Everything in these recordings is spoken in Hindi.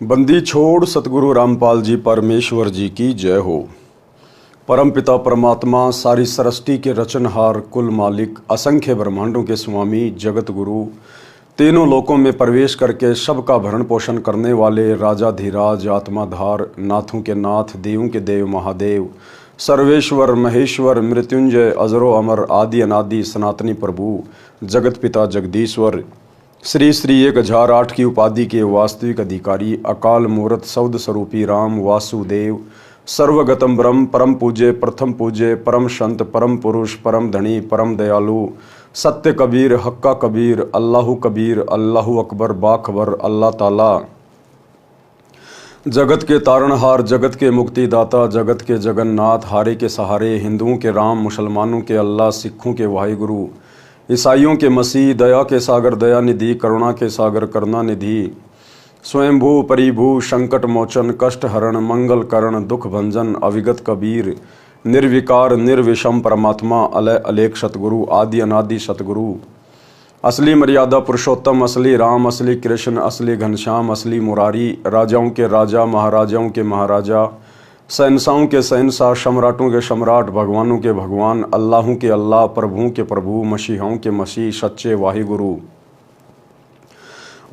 बंदी छोड़ सतगुरु रामपाल जी परमेश्वर जी की जय हो। परमपिता परमात्मा सारी सृष्टि के रचनहार, कुल मालिक, असंख्य ब्रह्मांडों के स्वामी, जगत गुरु, तीनों लोकों में प्रवेश करके सबका भरण पोषण करने वाले राजाधिराज, आत्माधार, नाथों के नाथ, देवों के देव, महादेव, सर्वेश्वर, महेश्वर, मृत्युंजय, अजरो अमर, आदि अनादि, सनातनी प्रभु, जगत पिता जगदीश्वर, श्री श्री 1008 की उपाधि के वास्तविक अधिकारी, अकाल मूर्त शब्द स्वरूपी राम वासुदेव, सर्वगतम ब्रह्म, परम पूज्य, प्रथम पूज्य, परम संत, परम पुरुष, परम धनी, परम दयालु, सत्य कबीर, हक्का कबीर, अल्लाहु कबीर, अल्लाहु अकबर, बाखबर, अल्लाह ताला, जगत के तारणहार, जगत के मुक्तिदाता, जगत के जगन्नाथ, हारे के सहारे, हिंदुओं के राम, मुसलमानों के अल्लाह, सिखों के वाहिगुरु, ईसाइयों के मसीह, दया के सागर दया निधि, करुणा के सागर करुणा निधि, स्वयंभू परिभू, संकट मोचन, कष्ट हरण, मंगल करण, दुख भंजन, अविगत कबीर, निर्विकार निर्विषम परमात्मा, अलय अलेख सतगुरु, आदि अनादि सतगुरु, असली मर्यादा पुरुषोत्तम, असली राम, असली कृष्ण, असली घनश्याम, असली मुरारी, राजाओं के राजा, महाराजाओं के महाराजा, शहंशाहों के शहंशाह, सम्राटों के सम्राट, भगवानों के भगवान, अल्लाहों के अल्लाह, प्रभुओं के प्रभु, मसीहों के मसीह, सच्चे वाहिगुरु,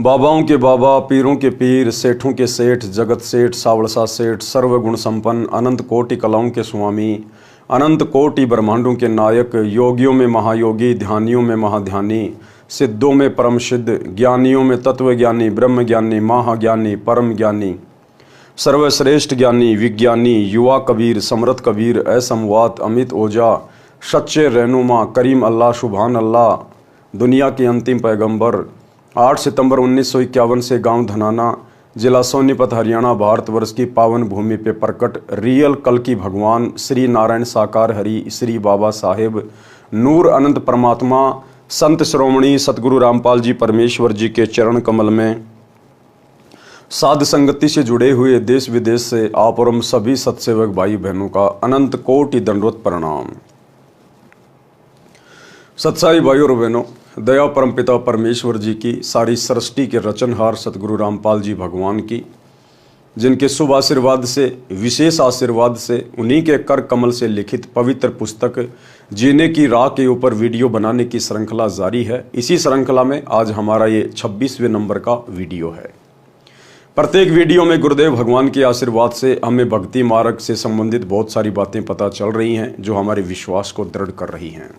बाबाओं के बाबा, पीरों के पीर, सेठों के सेठ, जगत सेठ, सावड़सा सेठ, सर्वगुण संपन्न, अनंत कोटि कलाओं के स्वामी, अनंत कोटि ब्रह्मांडों के नायक, योगियों में महायोगी, ध्यानियों में महाध्यानी, सिद्धों में परम सिद्ध, ज्ञानियों में तत्वज्ञानी, ब्रह्म ज्ञानी, महाज्ञानी, परम ज्ञानी, सर्वश्रेष्ठ ज्ञानी, विज्ञानी, युवा कबीर, समृत कबीर, असमवात, अमित ओझा, सच्चे रहनुमा, करीम अल्लाह, सुभान अल्लाह, दुनिया के अंतिम पैगंबर, 8 सितंबर 1951 से गांव धनाना, जिला सोनीपत, हरियाणा, भारतवर्ष की पावन भूमि पे प्रकट रियल कल की भगवान श्री नारायण साकार हरि, श्री बाबा साहेब नूर अनंत परमात्मा, संत श्रोमणी सतगुरु रामपाल जी परमेश्वर जी के चरण कमल में साध संगति से जुड़े हुए देश विदेश से आप और हम सभी सत्सेवक भाई बहनों का अनंत कोटि दंडवत प्रणाम। सत्साई भाई और बहनों, दया परमपिता परमेश्वर जी की, सारी सृष्टि के रचनहार सतगुरु रामपाल जी भगवान की, जिनके शुभ आशीर्वाद से, विशेष आशीर्वाद से, उन्हीं के कर कमल से लिखित पवित्र पुस्तक जीने की राह के ऊपर वीडियो बनाने की श्रृंखला जारी है। इसी श्रृंखला में आज हमारा ये 26वें नंबर का वीडियो है। प्रत्येक वीडियो में गुरुदेव भगवान के आशीर्वाद से हमें भक्ति मार्ग से संबंधित बहुत सारी बातें पता चल रही हैं, जो हमारे विश्वास को दृढ़ कर रही हैं।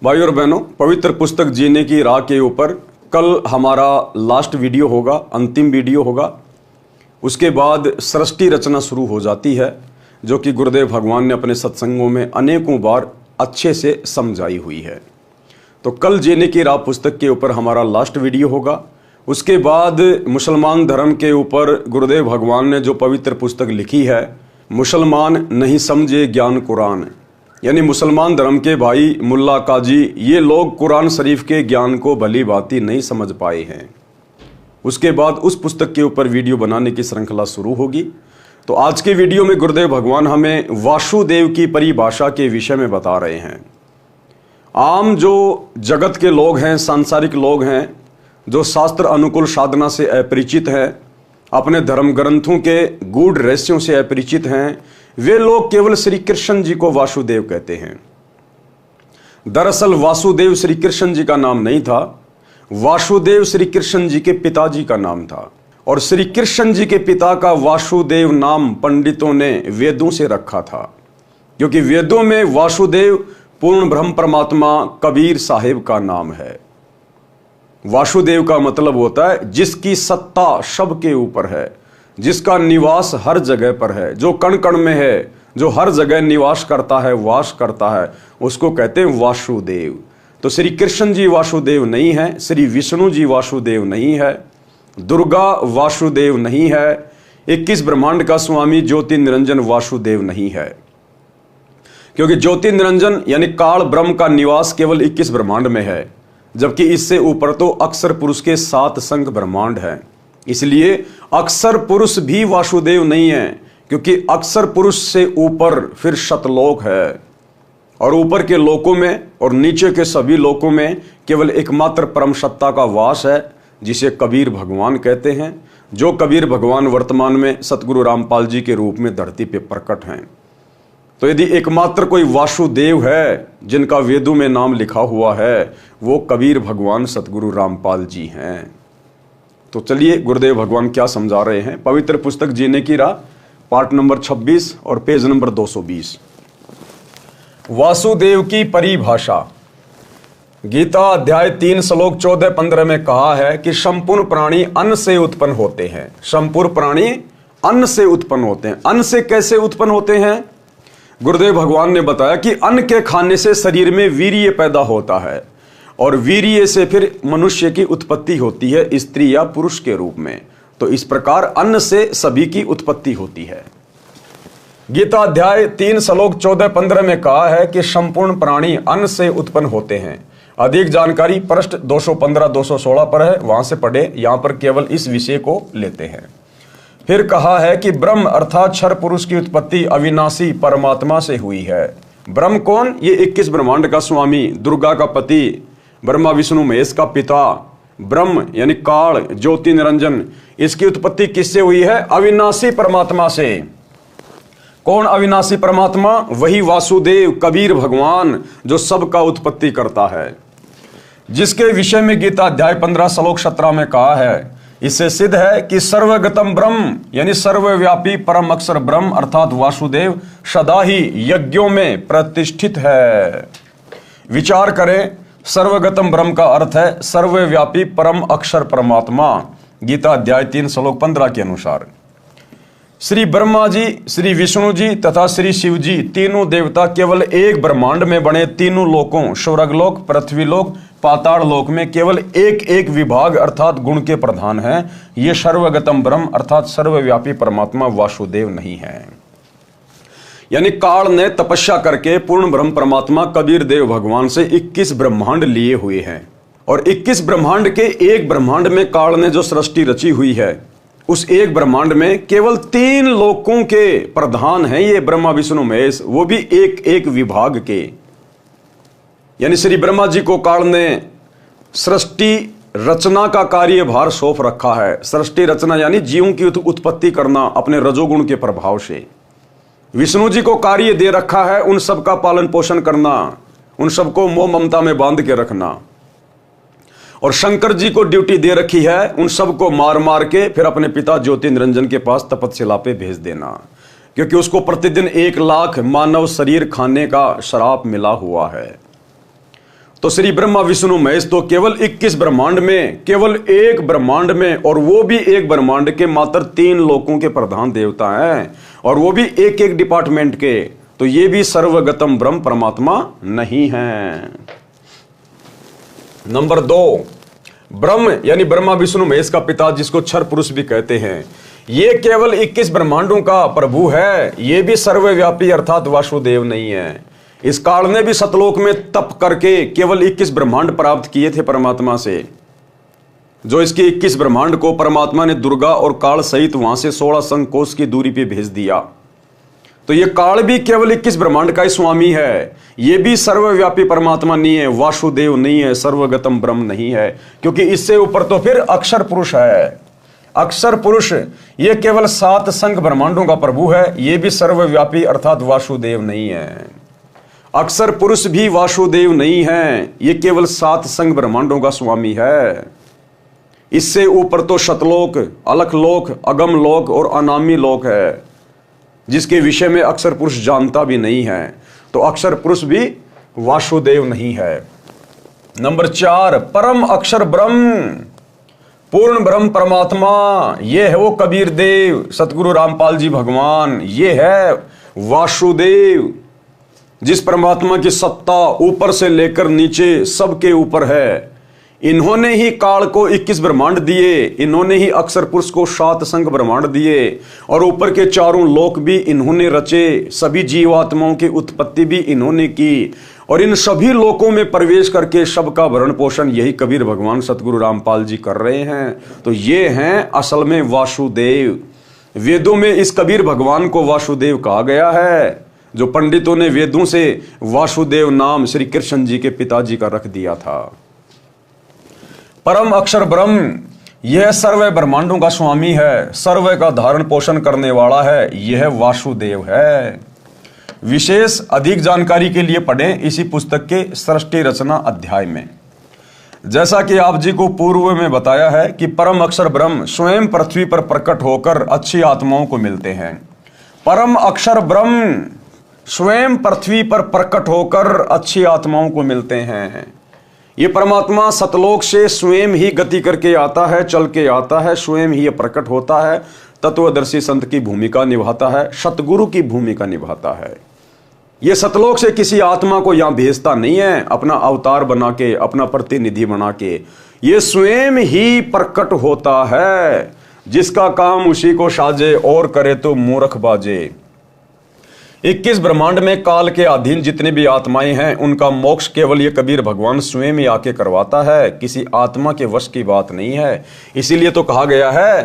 भाई और बहनों, पवित्र पुस्तक जीने की राह के ऊपर कल हमारा लास्ट वीडियो होगा, अंतिम वीडियो होगा। उसके बाद सृष्टि रचना शुरू हो जाती है, जो कि गुरुदेव भगवान ने अपने सत्संगों में अनेकों बार अच्छे से समझाई हुई है। तो कल जीने की राह पुस्तक के ऊपर हमारा लास्ट वीडियो होगा। उसके बाद मुसलमान धर्म के ऊपर गुरुदेव भगवान ने जो पवित्र पुस्तक लिखी है, मुसलमान नहीं समझे ज्ञान कुरान, यानी मुसलमान धर्म के भाई, मुल्ला, काजी, ये लोग कुरान शरीफ के ज्ञान को भली भांति नहीं समझ पाए हैं। उसके बाद उस पुस्तक के ऊपर वीडियो बनाने की श्रृंखला शुरू होगी। तो आज के वीडियो में गुरुदेव भगवान हमें वासुदेव की परिभाषा के विषय में बता रहे हैं। आम जो जगत के लोग हैं, सांसारिक लोग हैं, जो शास्त्र अनुकूल साधना से अपरिचित हैं, अपने धर्म ग्रंथों के गूढ़ रहस्यों से अपरिचित हैं, वे लोग केवल श्री कृष्ण जी को वासुदेव कहते हैं। दरअसल वासुदेव श्री कृष्ण जी का नाम नहीं था, वासुदेव श्री कृष्ण जी के पिताजी का नाम था। और श्री कृष्ण जी के पिता का वासुदेव नाम पंडितों ने वेदों से रखा था, क्योंकि वेदों में वासुदेव पूर्ण ब्रह्म परमात्मा कबीर साहेब का नाम है। वासुदेव का मतलब होता है जिसकी सत्ता सबके ऊपर है, जिसका निवास हर जगह पर है, जो कण कण में है, जो हर जगह निवास करता है, वास करता है, उसको कहते हैं वासुदेव। तो श्री कृष्ण जी वासुदेव नहीं है, श्री विष्णु जी वासुदेव नहीं है, दुर्गा वासुदेव नहीं है, 21 ब्रह्मांड का स्वामी ज्योति निरंजन वासुदेव नहीं है, क्योंकि ज्योति निरंजन यानी काल ब्रह्म का निवास केवल 21 ब्रह्मांड में है, जबकि इससे ऊपर तो अक्षर पुरुष के 7 संख्य ब्रह्मांड है। इसलिए अक्षर पुरुष भी वासुदेव नहीं है, क्योंकि अक्षर पुरुष से ऊपर फिर शतलोक है, और ऊपर के लोकों में और नीचे के सभी लोकों में केवल एकमात्र परम सत्ता का वास है, जिसे कबीर भगवान कहते हैं, जो कबीर भगवान वर्तमान में सतगुरु रामपाल जी के रूप में धरती पे प्रकट हैं। तो यदि एकमात्र कोई वासुदेव है जिनका वेदों में नाम लिखा हुआ है, वो कबीर भगवान सतगुरु रामपाल जी हैं। तो चलिए गुरुदेव भगवान क्या समझा रहे हैं। पवित्र पुस्तक जीने की राह, पार्ट नंबर 26 और पेज नंबर 220। वासुदेव की परिभाषा। गीता अध्याय 3 श्लोक 14-15 में कहा है कि संपूर्ण प्राणी अन्न से उत्पन्न होते हैं। संपूर्ण प्राणी अन्न से उत्पन्न होते हैं। अन्न से कैसे उत्पन्न होते हैं? गुरुदेव भगवान ने बताया कि अन्न के खाने से शरीर में वीर्य पैदा होता है और वीर्य से फिर मनुष्य की उत्पत्ति होती है, स्त्री या पुरुष के रूप में। तो इस प्रकार अन्न से सभी की उत्पत्ति होती है। गीता अध्याय 3 श्लोक 14-15 में कहा है कि संपूर्ण प्राणी अन्न से उत्पन्न होते हैं। अधिक जानकारी पृष्ठ 215-216 पर है, वहां से पढ़े। यहां पर केवल इस विषय को लेते हैं। फिर कहा है कि ब्रह्म अर्थात क्षर पुरुष की उत्पत्ति अविनाशी परमात्मा से हुई है। ब्रह्म कौन? ये 21 ब्रह्मांड का स्वामी, दुर्गा का पति, ब्रह्मा विष्णु महेश का पिता। ब्रह्म यानी काल, ज्योति निरंजन, इसकी उत्पत्ति किससे हुई है? अविनाशी परमात्मा से। कौन अविनाशी परमात्मा? वही वासुदेव कबीर भगवान जो सबका उत्पत्ति करता है, जिसके विषय में गीता अध्याय 15 श्लोक 17 में कहा है। इससे सिद्ध है कि सर्वगतम ब्रह्म यानी सर्वव्यापी परम अक्षर ब्रह्म अर्थात वासुदेव सदा ही यज्ञों में प्रतिष्ठित है। विचार करें, सर्वगतम ब्रह्म का अर्थ है सर्वव्यापी परम अक्षर परमात्मा। गीता अध्याय 3 श्लोक 15 के अनुसार श्री ब्रह्मा जी, श्री विष्णु जी तथा श्री शिव जी तीनों देवता केवल एक ब्रह्मांड में बने तीनों लोकों स्वर्गलोक, पृथ्वीलोक, पाताल लोक में केवल एक एक विभाग अर्थात गुण के प्रधान हैं। ये सर्वगतम ब्रह्म अर्थात सर्वव्यापी परमात्मा वासुदेव नहीं है। यानी काल ने तपस्या करके पूर्ण ब्रह्म परमात्मा कबीर देव भगवान से 21 ब्रह्मांड लिए हुए हैं और 21 ब्रह्मांड के एक ब्रह्मांड में काल ने जो सृष्टि रची हुई है, उस एक ब्रह्मांड में केवल 3 लोकों के प्रधान हैं ये ब्रह्मा विष्णु महेश, वो भी एक एक विभाग के। यानी श्री ब्रह्मा जी को काल ने सृष्टि रचना का कार्यभार सौंप रखा है। सृष्टि रचना यानी जीवों की उत्पत्ति करना अपने रजोगुण के प्रभाव से। विष्णु जी को कार्य दे रखा है उन सब का पालन पोषण करना, उन सबको मोह ममता में बांध के रखना। और शंकर जी को ड्यूटी दे रखी है उन सबको मार मार के फिर अपने पिता ज्योति निरंजन के पास तपस्या पे भेज देना, क्योंकि उसको प्रतिदिन 1 लाख मानव शरीर खाने का श्राप मिला हुआ है। तो श्री ब्रह्मा विष्णु महेश तो केवल 21 ब्रह्मांड में, केवल एक ब्रह्मांड में, और वो भी एक ब्रह्मांड के मात्र 3 लोकों के प्रधान देवता हैं, और वो भी एक एक डिपार्टमेंट के। तो ये भी सर्वगतम ब्रह्म परमात्मा नहीं है। नंबर 2, ब्रह्म यानी ब्रह्मा विष्णु महेश का पिता, जिसको क्षर पुरुष भी कहते हैं, ये केवल 21 ब्रह्मांडों का प्रभु है। ये भी सर्वव्यापी अर्थात वासुदेव नहीं है। इस काल ने भी सतलोक में तप करके केवल 21 ब्रह्मांड प्राप्त किए थे परमात्मा से। जो इसके 21 ब्रह्मांड को परमात्मा ने दुर्गा और काल सहित वहां से 16 संकोश की दूरी पे भेज दिया। तो ये काल भी केवल 21 ब्रह्मांड का ही स्वामी है। ये भी सर्वव्यापी परमात्मा नहीं है, वासुदेव नहीं है, सर्वगतम ब्रह्म नहीं है, क्योंकि इससे ऊपर तो फिर अक्षर पुरुष है। अक्षर पुरुष ये केवल 7 संघ ब्रह्मांडों का प्रभु है। ये भी सर्वव्यापी अर्थात वासुदेव नहीं है। अक्षर पुरुष भी वासुदेव नहीं है, ये केवल 7 संघ ब्रह्मांडों का स्वामी है। इससे ऊपर तो शतलोक, अलख लोक, अगम लोक और अनामी लोक है, जिसके विषय में अक्षर पुरुष जानता भी नहीं है। तो अक्षर पुरुष भी वासुदेव नहीं है। नंबर 4, परम अक्षर ब्रह्म, पूर्ण ब्रह्म परमात्मा, ये है वो कबीर देव सतगुरु रामपाल जी भगवान। ये है वासुदेव, जिस परमात्मा की सत्ता ऊपर से लेकर नीचे सबके ऊपर है। इन्होंने ही काल को 21 ब्रह्मांड दिए, इन्होंने ही अक्षर पुरुष को 7 संघ ब्रह्मांड दिए, और ऊपर के 4 लोक भी इन्होंने रचे। सभी जीवात्माओं की उत्पत्ति भी इन्होंने की, और इन सभी लोकों में प्रवेश करके सबका भरण पोषण यही कबीर भगवान सतगुरु रामपाल जी कर रहे हैं। तो ये हैं असल में वासुदेव। वेदों में इस कबीर भगवान को वासुदेव कहा गया है, जो पंडितों ने वेदों से वासुदेव नाम श्री कृष्ण जी के पिताजी का रख दिया था। परम अक्षर ब्रह्म यह सर्व ब्रह्मांडों का स्वामी है, सर्व का धारण पोषण करने वाला है, यह वासुदेव है। विशेष अधिक जानकारी के लिए पढ़ें इसी पुस्तक के सृष्टि रचना अध्याय में। जैसा कि आप जी को पूर्व में बताया है कि परम अक्षर ब्रह्म स्वयं पृथ्वी पर प्रकट होकर अच्छी आत्माओं को मिलते हैं। परम अक्षर ब्रह्म स्वयं पृथ्वी पर प्रकट होकर अच्छी आत्माओं को मिलते हैं। ये परमात्मा सतलोक से स्वयं ही गति करके आता है, चल के आता है, स्वयं ही ये प्रकट होता है, तत्वदर्शी संत की भूमिका निभाता है, सतगुरु की भूमिका निभाता है। ये सतलोक से किसी आत्मा को यहां भेजता नहीं है अपना अवतार बना के, अपना प्रतिनिधि बना के। ये स्वयं ही प्रकट होता है। जिसका काम उसी को साजे और करे तो मूर्ख बाजे। 21 ब्रह्मांड में काल के अधीन जितने भी आत्माएं हैं उनका मोक्ष केवल ये कबीर भगवान स्वयं ही आके करवाता है, किसी आत्मा के वश की बात नहीं है। इसीलिए तो कहा गया है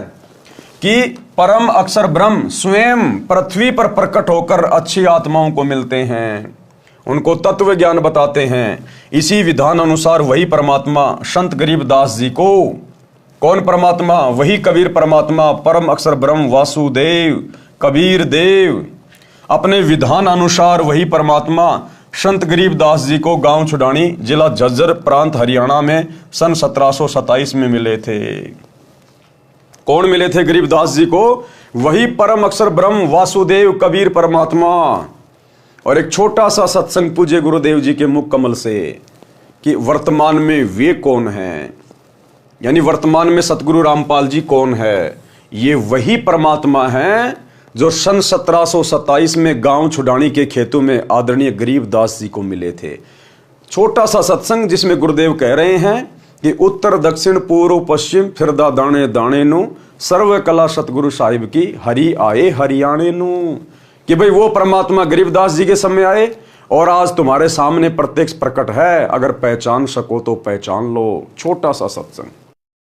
कि परम अक्षर ब्रह्म स्वयं पृथ्वी पर प्रकट होकर अच्छी आत्माओं को मिलते हैं, उनको तत्व ज्ञान बताते हैं। इसी विधान अनुसार वही परमात्मा संत गरीबदास जी को, कौन परमात्मा? वही कबीर परमात्मा, परम अक्षर ब्रह्म वासुदेव कबीर देव, अपने विधान अनुसार वही परमात्मा संत गरीबदास जी को गांव छुडानी, जिला झज्जर, प्रांत हरियाणा में सन 1727 में मिले थे। कौन मिले थे गरीबदास जी को? वही परम अक्षर ब्रह्म वासुदेव कबीर परमात्मा। और एक छोटा सा सत्संग पूज्य गुरुदेव जी के मुख कमल से कि वर्तमान में वे कौन हैं, यानी वर्तमान में सतगुरु रामपाल जी कौन है? ये वही परमात्मा हैं जो सन 1727 में गांव छुडानी के खेतों में आदरणीय गरीबदास जी को मिले थे। छोटा सा सत्संग जिसमें गुरुदेव कह रहे हैं कि उत्तर दक्षिण पूर्व पश्चिम फिरदा दाने दाने नु, सर्व कला सतगुरु साहिब की हरि आए हरियाणे नु। कि भाई वो परमात्मा गरीबदास जी के समय आए और आज तुम्हारे सामने प्रत्यक्ष प्रकट है, अगर पहचान सको तो पहचान लो। छोटा सा सत्संग।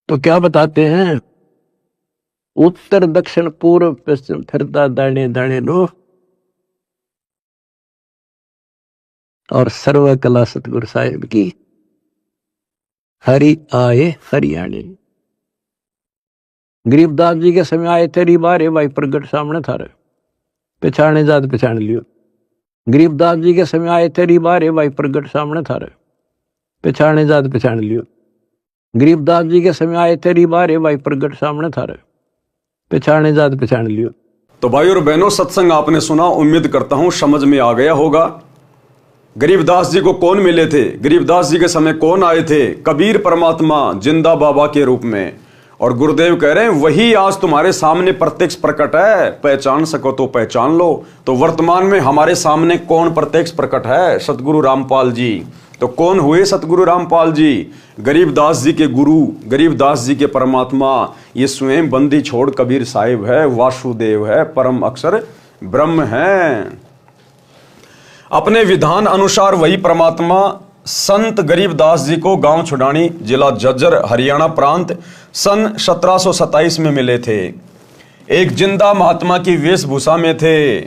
तो क्या बताते हैं? उत्तर दक्षिण पूर्व पश्चिम फिरदा दाने दाने नो, और सर्व कला सतगुरु साहिब की हरि आए हरियाणे। गरीबदास जी के समय आए तेरी बारे भाई प्रगट सामने थारे, पहचाने जात पहचान लियो। गरीबदास जी के समय आए तेरी बारे भाई प्रगट सामने थारे, पहचाने जात पहचान लियो। गरीबदास जी के समय आए तेरी बारे भाई प्रगट सामने थारे, पहचाने जात पहचान लियो। तो भाई और बहनों, सत्संग आपने सुना, उम्मीद करता हूं समझ में आ गया होगा। गरीबदास जी को कौन मिले थे, गरीबदास जी के समय कौन आए थे? कबीर परमात्मा जिंदा बाबा के रूप में। और गुरुदेव कह रहे हैं वही आज तुम्हारे सामने प्रत्यक्ष प्रकट है, पहचान सको तो पहचान लो। तो वर्तमान में हमारे सामने कौन प्रत्यक्ष प्रकट है? सतगुरु रामपाल जी। तो कौन हुए सतगुरु रामपाल जी? गरीबदास जी के गुरु, गरीबदास जी के परमात्मा। ये स्वयं बंदी छोड़ कबीर साहिब है, वासुदेव है, परम अक्षर ब्रह्म है। अपने विधान अनुसार वही परमात्मा संत गरीबदास जी को गांव छुडानी, जिला झज्जर, हरियाणा प्रांत सन 1727 में मिले थे। एक जिंदा महात्मा की वेशभूषा में थे।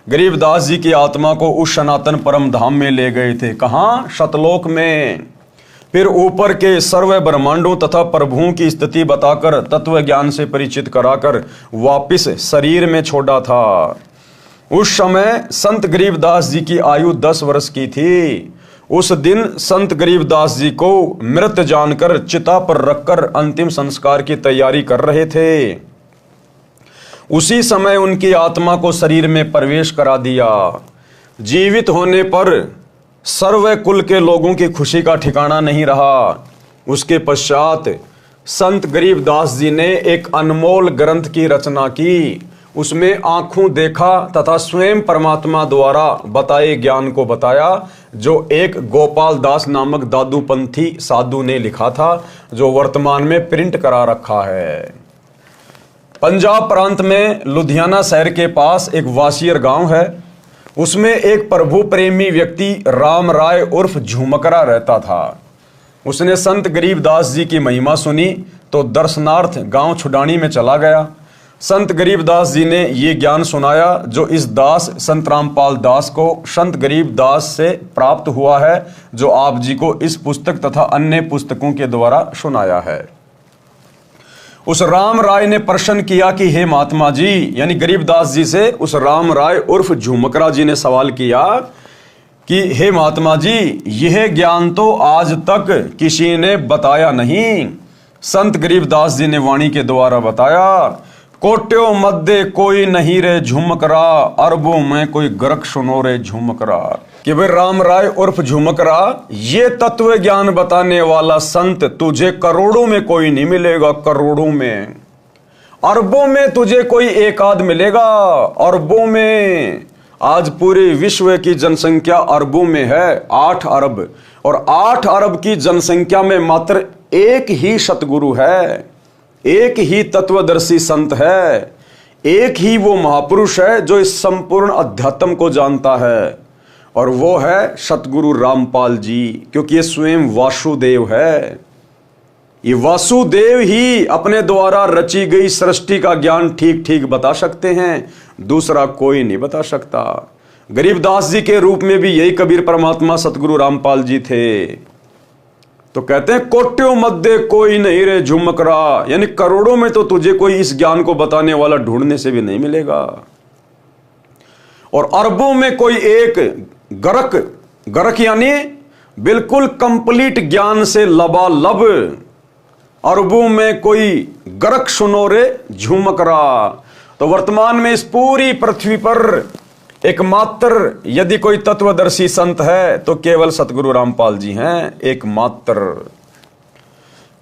गरीबदास जी की आत्मा को उस सनातन परम धाम में ले गए थे। कहाँ? सतलोक में। फिर ऊपर के सर्व ब्रह्मांडों तथा प्रभुओं की स्थिति बताकर तत्व ज्ञान से परिचित कराकर वापिस शरीर में छोड़ा था। उस समय संत गरीबदास जी की आयु 10 वर्ष की थी। उस दिन संत गरीबदास जी को मृत जानकर चिता पर रखकर अंतिम संस्कार की तैयारी कर रहे थे। उसी समय उनकी आत्मा को शरीर में प्रवेश करा दिया। जीवित होने पर सर्व कुल के लोगों की खुशी का ठिकाना नहीं रहा। उसके पश्चात संत गरीबदास जी ने एक अनमोल ग्रंथ की रचना की। उसमें आंखों देखा तथा स्वयं परमात्मा द्वारा बताए ज्ञान को बताया, जो एक गोपाल दास नामक दादूपंथी साधु ने लिखा था, जो वर्तमान में प्रिंट करा रखा है। पंजाब प्रांत में लुधियाना शहर के पास एक वासियर गांव है। उसमें एक प्रभु प्रेमी व्यक्ति राम राय उर्फ झुमकरा रहता था। उसने संत गरीबदास जी की महिमा सुनी तो दर्शनार्थ गांव छुडानी में चला गया। संत गरीबदास जी ने ये ज्ञान सुनाया जो इस दास संत रामपाल दास को संत गरीबदास से प्राप्त हुआ है, जो आप जी को इस पुस्तक तथा अन्य पुस्तकों के द्वारा सुनाया है। उस राम राय ने प्रश्न किया कि हे महात्मा जी, यानी गरीबदास जी से उस राम राय उर्फ झुमकरा जी ने सवाल किया कि हे महात्मा जी, यह ज्ञान तो आज तक किसी ने बताया नहीं। संत गरीबदास जी ने वाणी के द्वारा बताया, कोट्यों मध्य कोई नहीं रे झुमकरा, अरबों में कोई गरक सुनो रे झुमकरा। कि भाई राम राय उर्फ झुमकरा, ये तत्व ज्ञान बताने वाला संत तुझे करोड़ों में कोई नहीं मिलेगा, करोड़ों में। अरबों में तुझे कोई एक आध मिलेगा, अरबों में। आज पूरे विश्व की जनसंख्या अरबों में है, 8 अरब, और 8 अरब की जनसंख्या में मात्र एक ही सतगुरु है, एक ही तत्वदर्शी संत है, एक ही वो महापुरुष है जो इस संपूर्ण अध्यात्म को जानता है, और वो है सतगुरु रामपाल जी। क्योंकि ये स्वयं वासुदेव है, ये वासुदेव ही अपने द्वारा रची गई सृष्टि का ज्ञान ठीक ठीक बता सकते हैं, दूसरा कोई नहीं बता सकता। गरीबदास जी के रूप में भी यही कबीर परमात्मा सतगुरु रामपाल जी थे। तो कहते हैं कोट्यों मध्य कोई नहीं रे झुमकरा, यानी करोड़ों में तो तुझे कोई इस ज्ञान को बताने वाला ढूंढने से भी नहीं मिलेगा, और अरबों में कोई एक गरक, गरक यानी बिल्कुल कंप्लीट ज्ञान से लबालब, अरबों में कोई गरक सुनो रे झुमकरा। तो वर्तमान में इस पूरी पृथ्वी पर एकमात्र यदि कोई तत्वदर्शी संत है तो केवल सतगुरु रामपाल जी हैं, एकमात्र।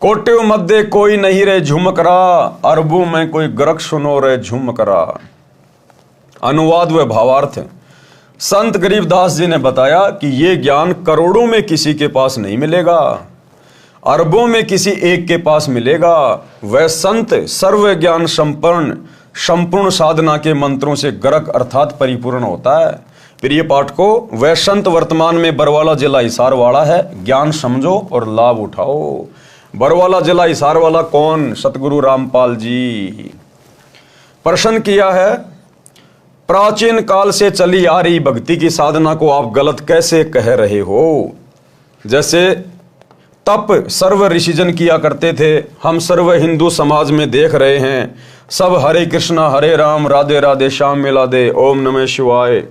कोट्यों मध्य कोई नहीं रे झुमकरा, अरबों में कोई गरक सुनो रे झुमकरा। अनुवाद व भावार्थ। संत गरीबदास जी ने बताया कि यह ज्ञान करोड़ों में किसी के पास नहीं मिलेगा, अरबों में किसी एक के पास मिलेगा। वह संत सर्व ज्ञान संपन्न, संपूर्ण साधना के मंत्रों से गरक अर्थात परिपूर्ण होता है। प्रिय पाठकों, वह संत वर्तमान में बरवाला जिला हिसार वाला है। ज्ञान समझो और लाभ उठाओ। बरवाला जिला हिसार वाला कौन? सतगुरु रामपाल जी। प्रश्न किया है, प्राचीन काल से चली आ रही भक्ति की साधना को आप गलत कैसे कह रहे हो? जैसे तप सर्व ऋषिजन किया करते थे, हम सर्व हिंदू समाज में देख रहे हैं। सब हरे कृष्णा हरे राम राधे राधे श्याम मिला दे, ओम नमः शिवाय,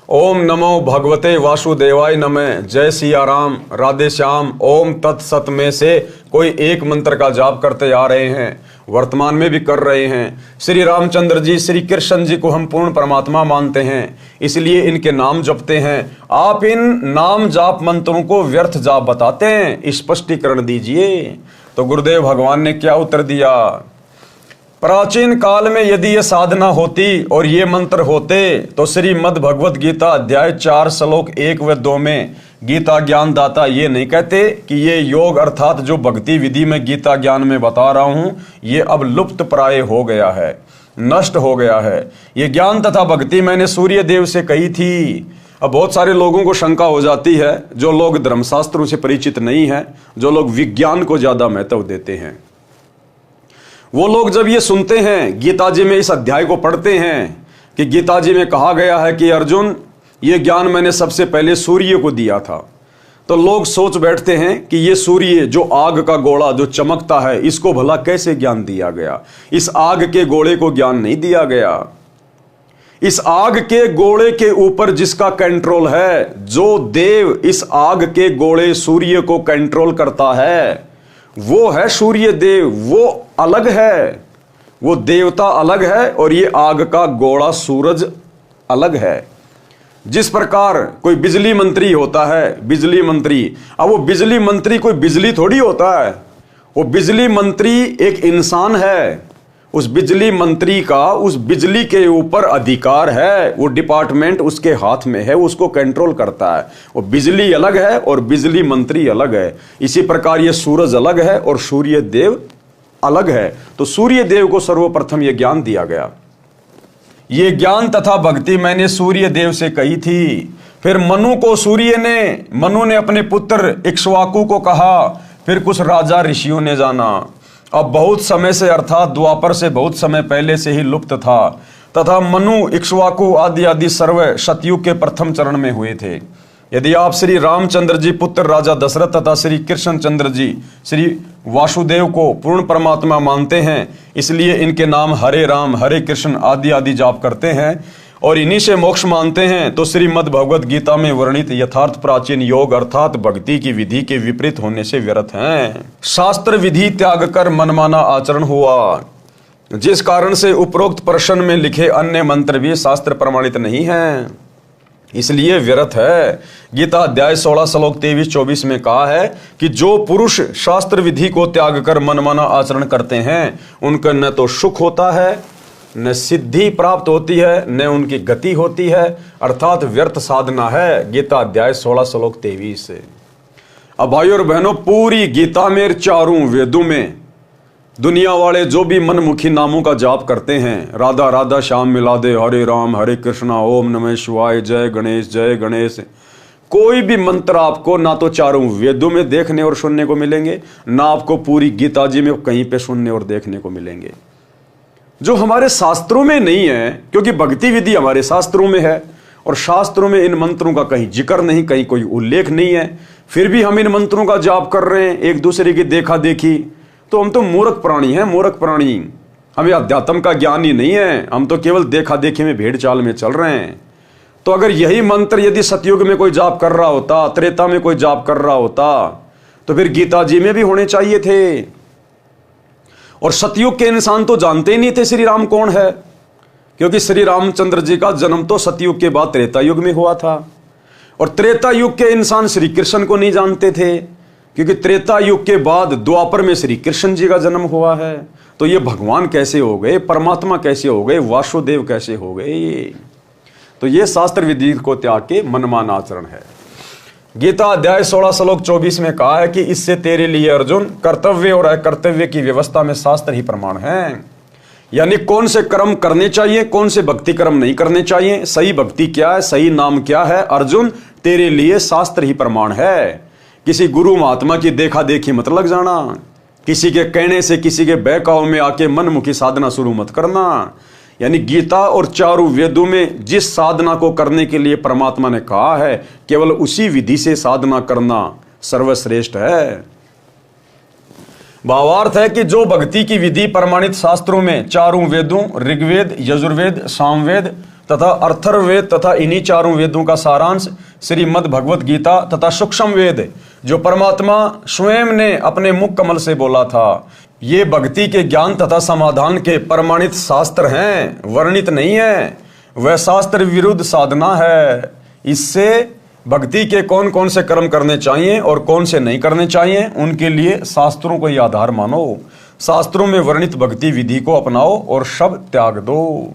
ओम नमो भगवते वासुदेवाय नमः, जय सिया राम राधे श्याम, ओम तत्सत में से कोई एक मंत्र का जाप करते आ रहे हैं, वर्तमान में भी कर रहे हैं। श्री रामचंद्र जी, श्री कृष्ण जी को हम पूर्ण परमात्मा मानते हैं, इसलिए इनके नाम जपते हैं। आप इन नाम जाप मंत्रों को व्यर्थ जाप बताते हैं, स्पष्टीकरण दीजिए। तो गुरुदेव भगवान ने क्या उत्तर दिया? प्राचीन काल में यदि ये साधना होती और ये मंत्र होते तो श्रीमद् भगवत गीता अध्याय 4 श्लोक 1 व 2 में गीता ज्ञान दाता ये नहीं कहते कि ये योग अर्थात जो भक्ति विधि में गीता ज्ञान में बता रहा हूं ये अब लुप्त प्राय हो गया है, नष्ट हो गया है। ये ज्ञान तथा भक्ति मैंने सूर्य देव से कही थी। अब बहुत सारे लोगों को शंका हो जाती है, जो लोग धर्मशास्त्रों से परिचित नहीं है, जो लोग विज्ञान को ज्यादा महत्व देते हैं, वो लोग जब ये सुनते हैं, गीता जी में इस अध्याय को पढ़ते हैं कि गीता जी में कहा गया है कि अर्जुन ये ज्ञान मैंने सबसे पहले सूर्य को दिया था, तो लोग सोच बैठते हैं कि ये सूर्य जो आग का गोला जो चमकता है, इसको भला कैसे ज्ञान दिया गया? इस आग के गोले को ज्ञान नहीं दिया गया। इस आग के गोले के ऊपर जिसका कंट्रोल है, जो देव इस आग के गोले सूर्य को कंट्रोल करता है, वो है सूर्य देव। वो अलग है, वो देवता अलग है, और ये आग का गोला सूरज अलग है। जिस प्रकार कोई बिजली मंत्री होता है, बिजली मंत्री, अब वो बिजली मंत्री कोई बिजली थोड़ी होता है, वो बिजली मंत्री एक इंसान है। उस बिजली मंत्री का उस बिजली के ऊपर अधिकार है, वो डिपार्टमेंट उसके हाथ में है, उसको कंट्रोल करता है। वो बिजली अलग है और बिजली मंत्री अलग है। इसी प्रकार ये सूरज अलग है और सूर्य देव अलग है। तो सूर्य देव को सर्वप्रथम ये ज्ञान दिया गया। ये ज्ञान तथा भक्ति मैंने सूर्य देव से कही थी। फिर मनु ने अपने पुत्र इक्ष्वाकु को कहा। फिर कुछ राजा ऋषियों ने जाना। अब बहुत समय से अर्थात द्वापर से बहुत समय पहले से ही लुप्त था, तथा मनु इक्ष्वाकु आदि आदि सर्व सतयुग के प्रथम चरण में हुए थे। यदि आप श्री रामचंद्र जी पुत्र राजा दशरथ तथा श्री कृष्णचंद्र जी श्री वासुदेव को पूर्ण परमात्मा मानते हैं, इसलिए इनके नाम हरे राम हरे कृष्ण आदि आदि जाप करते हैं और इन्हीं से मोक्ष मानते हैं, तो श्रीमद् भगवद गीता में वर्णित यथार्थ प्राचीन योग अर्थात भक्ति की विधि के विपरीत होने से व्यर्थ हैं। शास्त्र विधि त्याग कर मनमाना आचरण हुआ, जिस कारण से उपरोक्त प्रश्न में लिखे अन्य मंत्र भी शास्त्र प्रमाणित नहीं हैं, इसलिए व्यर्थ है। गीता अध्याय 16 श्लोक 23-24 में कहा है कि जो पुरुष शास्त्र विधि को त्याग कर मनमाना आचरण करते हैं, उनका न तो सुख होता है, न सिद्धि प्राप्त होती है, न उनकी गति होती है, अर्थात व्यर्थ साधना है। गीता अध्याय 16 श्लोक 23 से। अब भाइयों और बहनों, पूरी गीता में चारों वेदों में दुनिया वाले जो भी मनमुखी नामों का जाप करते हैं, राधा राधा श्याम मिला दे, हरे राम हरे कृष्णा, ओम नमः शिवाय, जय गणेश, कोई भी मंत्र आपको ना तो चारों वेदों में देखने और सुनने को मिलेंगे, ना आपको पूरी गीता जी में कहीं पे सुनने और देखने को मिलेंगे, जो हमारे शास्त्रों में नहीं है। क्योंकि भक्ति विधि हमारे शास्त्रों में है और शास्त्रों में इन मंत्रों का कहीं जिक्र नहीं, कहीं कोई उल्लेख नहीं है, फिर भी हम इन मंत्रों का जाप कर रहे हैं एक दूसरे की देखा देखी। तो हम तो मूर्ख प्राणी हैं, मूर्ख प्राणी। हमें अध्यात्म का ज्ञान ही नहीं है, हम तो केवल देखा देखी में भेड़ चाल में चल रहे हैं। तो अगर यही मंत्र यदि सतयुग में कोई जाप कर रहा होता, त्रेता में कोई जाप कर रहा होता, तो फिर गीता जी में भी होने चाहिए थे। और सतयुग के इंसान तो जानते ही नहीं थे श्री राम कौन है, क्योंकि श्री रामचंद्र जी का जन्म तो सतयुग के बाद त्रेता युग में हुआ था। और त्रेता युग के इंसान श्री कृष्ण को नहीं जानते थे, क्योंकि त्रेता युग के बाद द्वापर में श्री कृष्ण जी का जन्म हुआ है। तो ये भगवान कैसे हो गए, परमात्मा कैसे हो गए, वासुदेव कैसे हो गए? तो ये शास्त्र विधि को त्याग के मनमान आचरण है। गीता अध्याय 16 श्लोक 24 में कहा है कि इससे तेरे लिए अर्जुन कर्तव्य और अकर्तव्य की व्यवस्था में शास्त्र ही प्रमाण है। यानी कौन से कर्म करने चाहिए, कौन से भक्ति कर्म नहीं करने चाहिए, सही भक्ति क्या है, सही नाम क्या है, अर्जुन तेरे लिए शास्त्र ही प्रमाण है। किसी गुरु महात्मा की देखा देखी मत लग जाना, किसी के कहने से किसी के बहकाव में आके मनमुखी साधना शुरू मत करना। यानी गीता और चारों वेदों में जिस साधना को करने के लिए परमात्मा ने कहा है, केवल उसी विधि से साधना करना सर्वश्रेष्ठ है। भावार्थ है कि जो भक्ति की विधि प्रमाणित शास्त्रों में चारों वेदों ऋग्वेद, यजुर्वेद, सामवेद तथा अथर्ववेद तथा इन्हीं चारों वेदों का सारांश श्रीमद् भगवत गीता तथा सूक्ष्म वेद जो परमात्मा स्वयं ने अपने मुख कमल से बोला था, ये भक्ति के ज्ञान तथा समाधान के प्रमाणित शास्त्र हैं, वर्णित नहीं है। वह शास्त्र विरुद्ध साधना है। इससे भक्ति के कौन कौन से कर्म करने चाहिए और कौन से नहीं करने चाहिए, उनके लिए शास्त्रों को ही आधार मानो। शास्त्रों में वर्णित भक्ति विधि को अपनाओ और सब त्याग दो।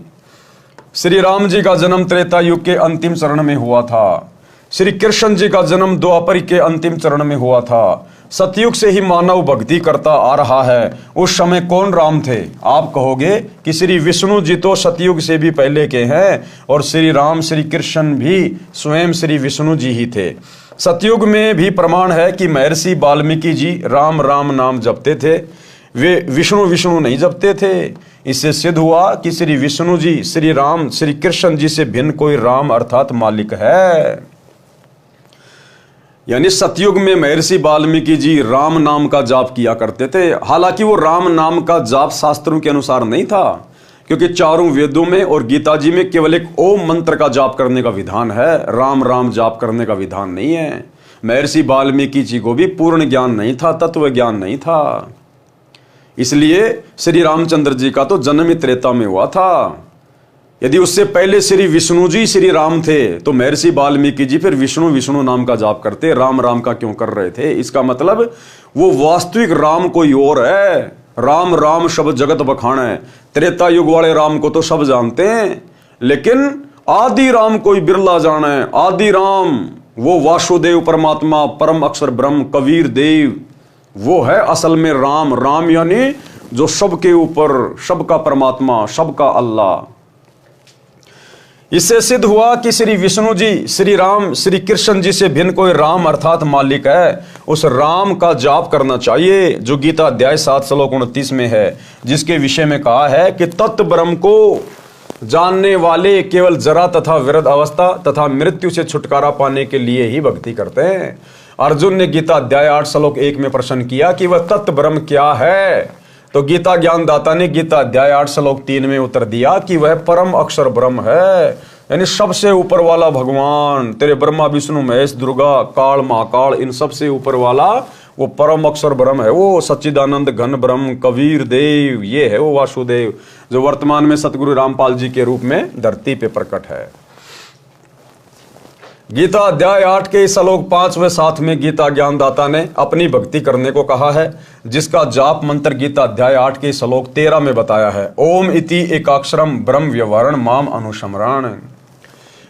श्री राम जी का जन्म त्रेता युग के अंतिम चरण में हुआ था। श्री कृष्ण जी का जन्म द्वापर के अंतिम चरण में हुआ था। सतयुग से ही मानव भक्ति करता आ रहा है। उस समय कौन राम थे? आप कहोगे कि श्री विष्णु जी तो सतयुग से भी पहले के हैं और श्री राम श्री कृष्ण भी स्वयं श्री विष्णु जी ही थे। सतयुग में भी प्रमाण है कि महर्षि वाल्मीकि जी राम राम नाम जपते थे, वे विष्णु विष्णु नहीं जपते थे। इससे सिद्ध हुआ कि श्री विष्णु जी श्री राम श्री कृष्ण जी से भिन्न कोई राम अर्थात मालिक है। यानी सतयुग में महर्षि वाल्मीकि जी राम नाम का जाप किया करते थे। हालांकि वो राम नाम का जाप शास्त्रों के अनुसार नहीं था, क्योंकि चारों वेदों में और गीता जी में केवल एक ओम मंत्र का जाप करने का विधान है, राम राम जाप करने का विधान नहीं है। महर्षि वाल्मीकि जी को भी पूर्ण ज्ञान नहीं था, तत्व ज्ञान नहीं था। इसलिए श्री रामचंद्र जी का तो जन्म ही त्रेता में हुआ था। यदि उससे पहले श्री विष्णु जी श्री राम थे, तो महर्षि वाल्मीकि जी फिर विष्णु विष्णु नाम का जाप करते, राम राम का क्यों कर रहे थे? इसका मतलब वो वास्तविक राम कोई और है। राम राम शब्द जगत बखान है। त्रेता युग वाले राम को तो सब जानते हैं, लेकिन आदि राम कोई बिरला जाना है। आदि राम वो वासुदेव परमात्मा, परम अक्षर ब्रह्म, कबीर देव, वो है असल में राम। राम यानी जो सबके ऊपर, सबका परमात्मा, सबका अल्लाह। इससे सिद्ध हुआ कि श्री विष्णु जी श्री राम श्री कृष्ण जी से भिन्न कोई राम अर्थात मालिक है। उस राम का जाप करना चाहिए जो गीता अध्याय 7 श्लोक 29 में है, जिसके विषय में कहा है कि तत्व ब्रह्म को जानने वाले केवल जरा तथा विरध अवस्था तथा मृत्यु से छुटकारा पाने के लिए ही भक्ति करते हैं। अर्जुन ने गीता अध्याय 8 श्लोक 1 में प्रश्न किया कि वह तत्व ब्रह्म क्या है, तो गीता ज्ञानदाता ने गीता अध्याय 8 श्लोक 3 में उत्तर दिया कि वह परम अक्षर ब्रह्म है, यानी सबसे ऊपर वाला भगवान, तेरे ब्रह्मा विष्णु महेश दुर्गा काल महाकाल इन सबसे ऊपर वाला वो परम अक्षर ब्रह्म है, वो सच्चिदानंद घन ब्रह्म कबीर देव, ये है वो वासुदेव जो वर्तमान में सतगुरु रामपाल जी के रूप में धरती पे प्रकट है। गीता अध्याय 8 के श्लोक 5 व 7 में गीता ज्ञानदाता ने अपनी भक्ति करने को कहा है, जिसका जाप मंत्र गीता अध्याय 8 के श्लोक 13 में बताया है, ओम इति एकाक्षरम ब्रह्म व्यवहारण माम अनुसमरण।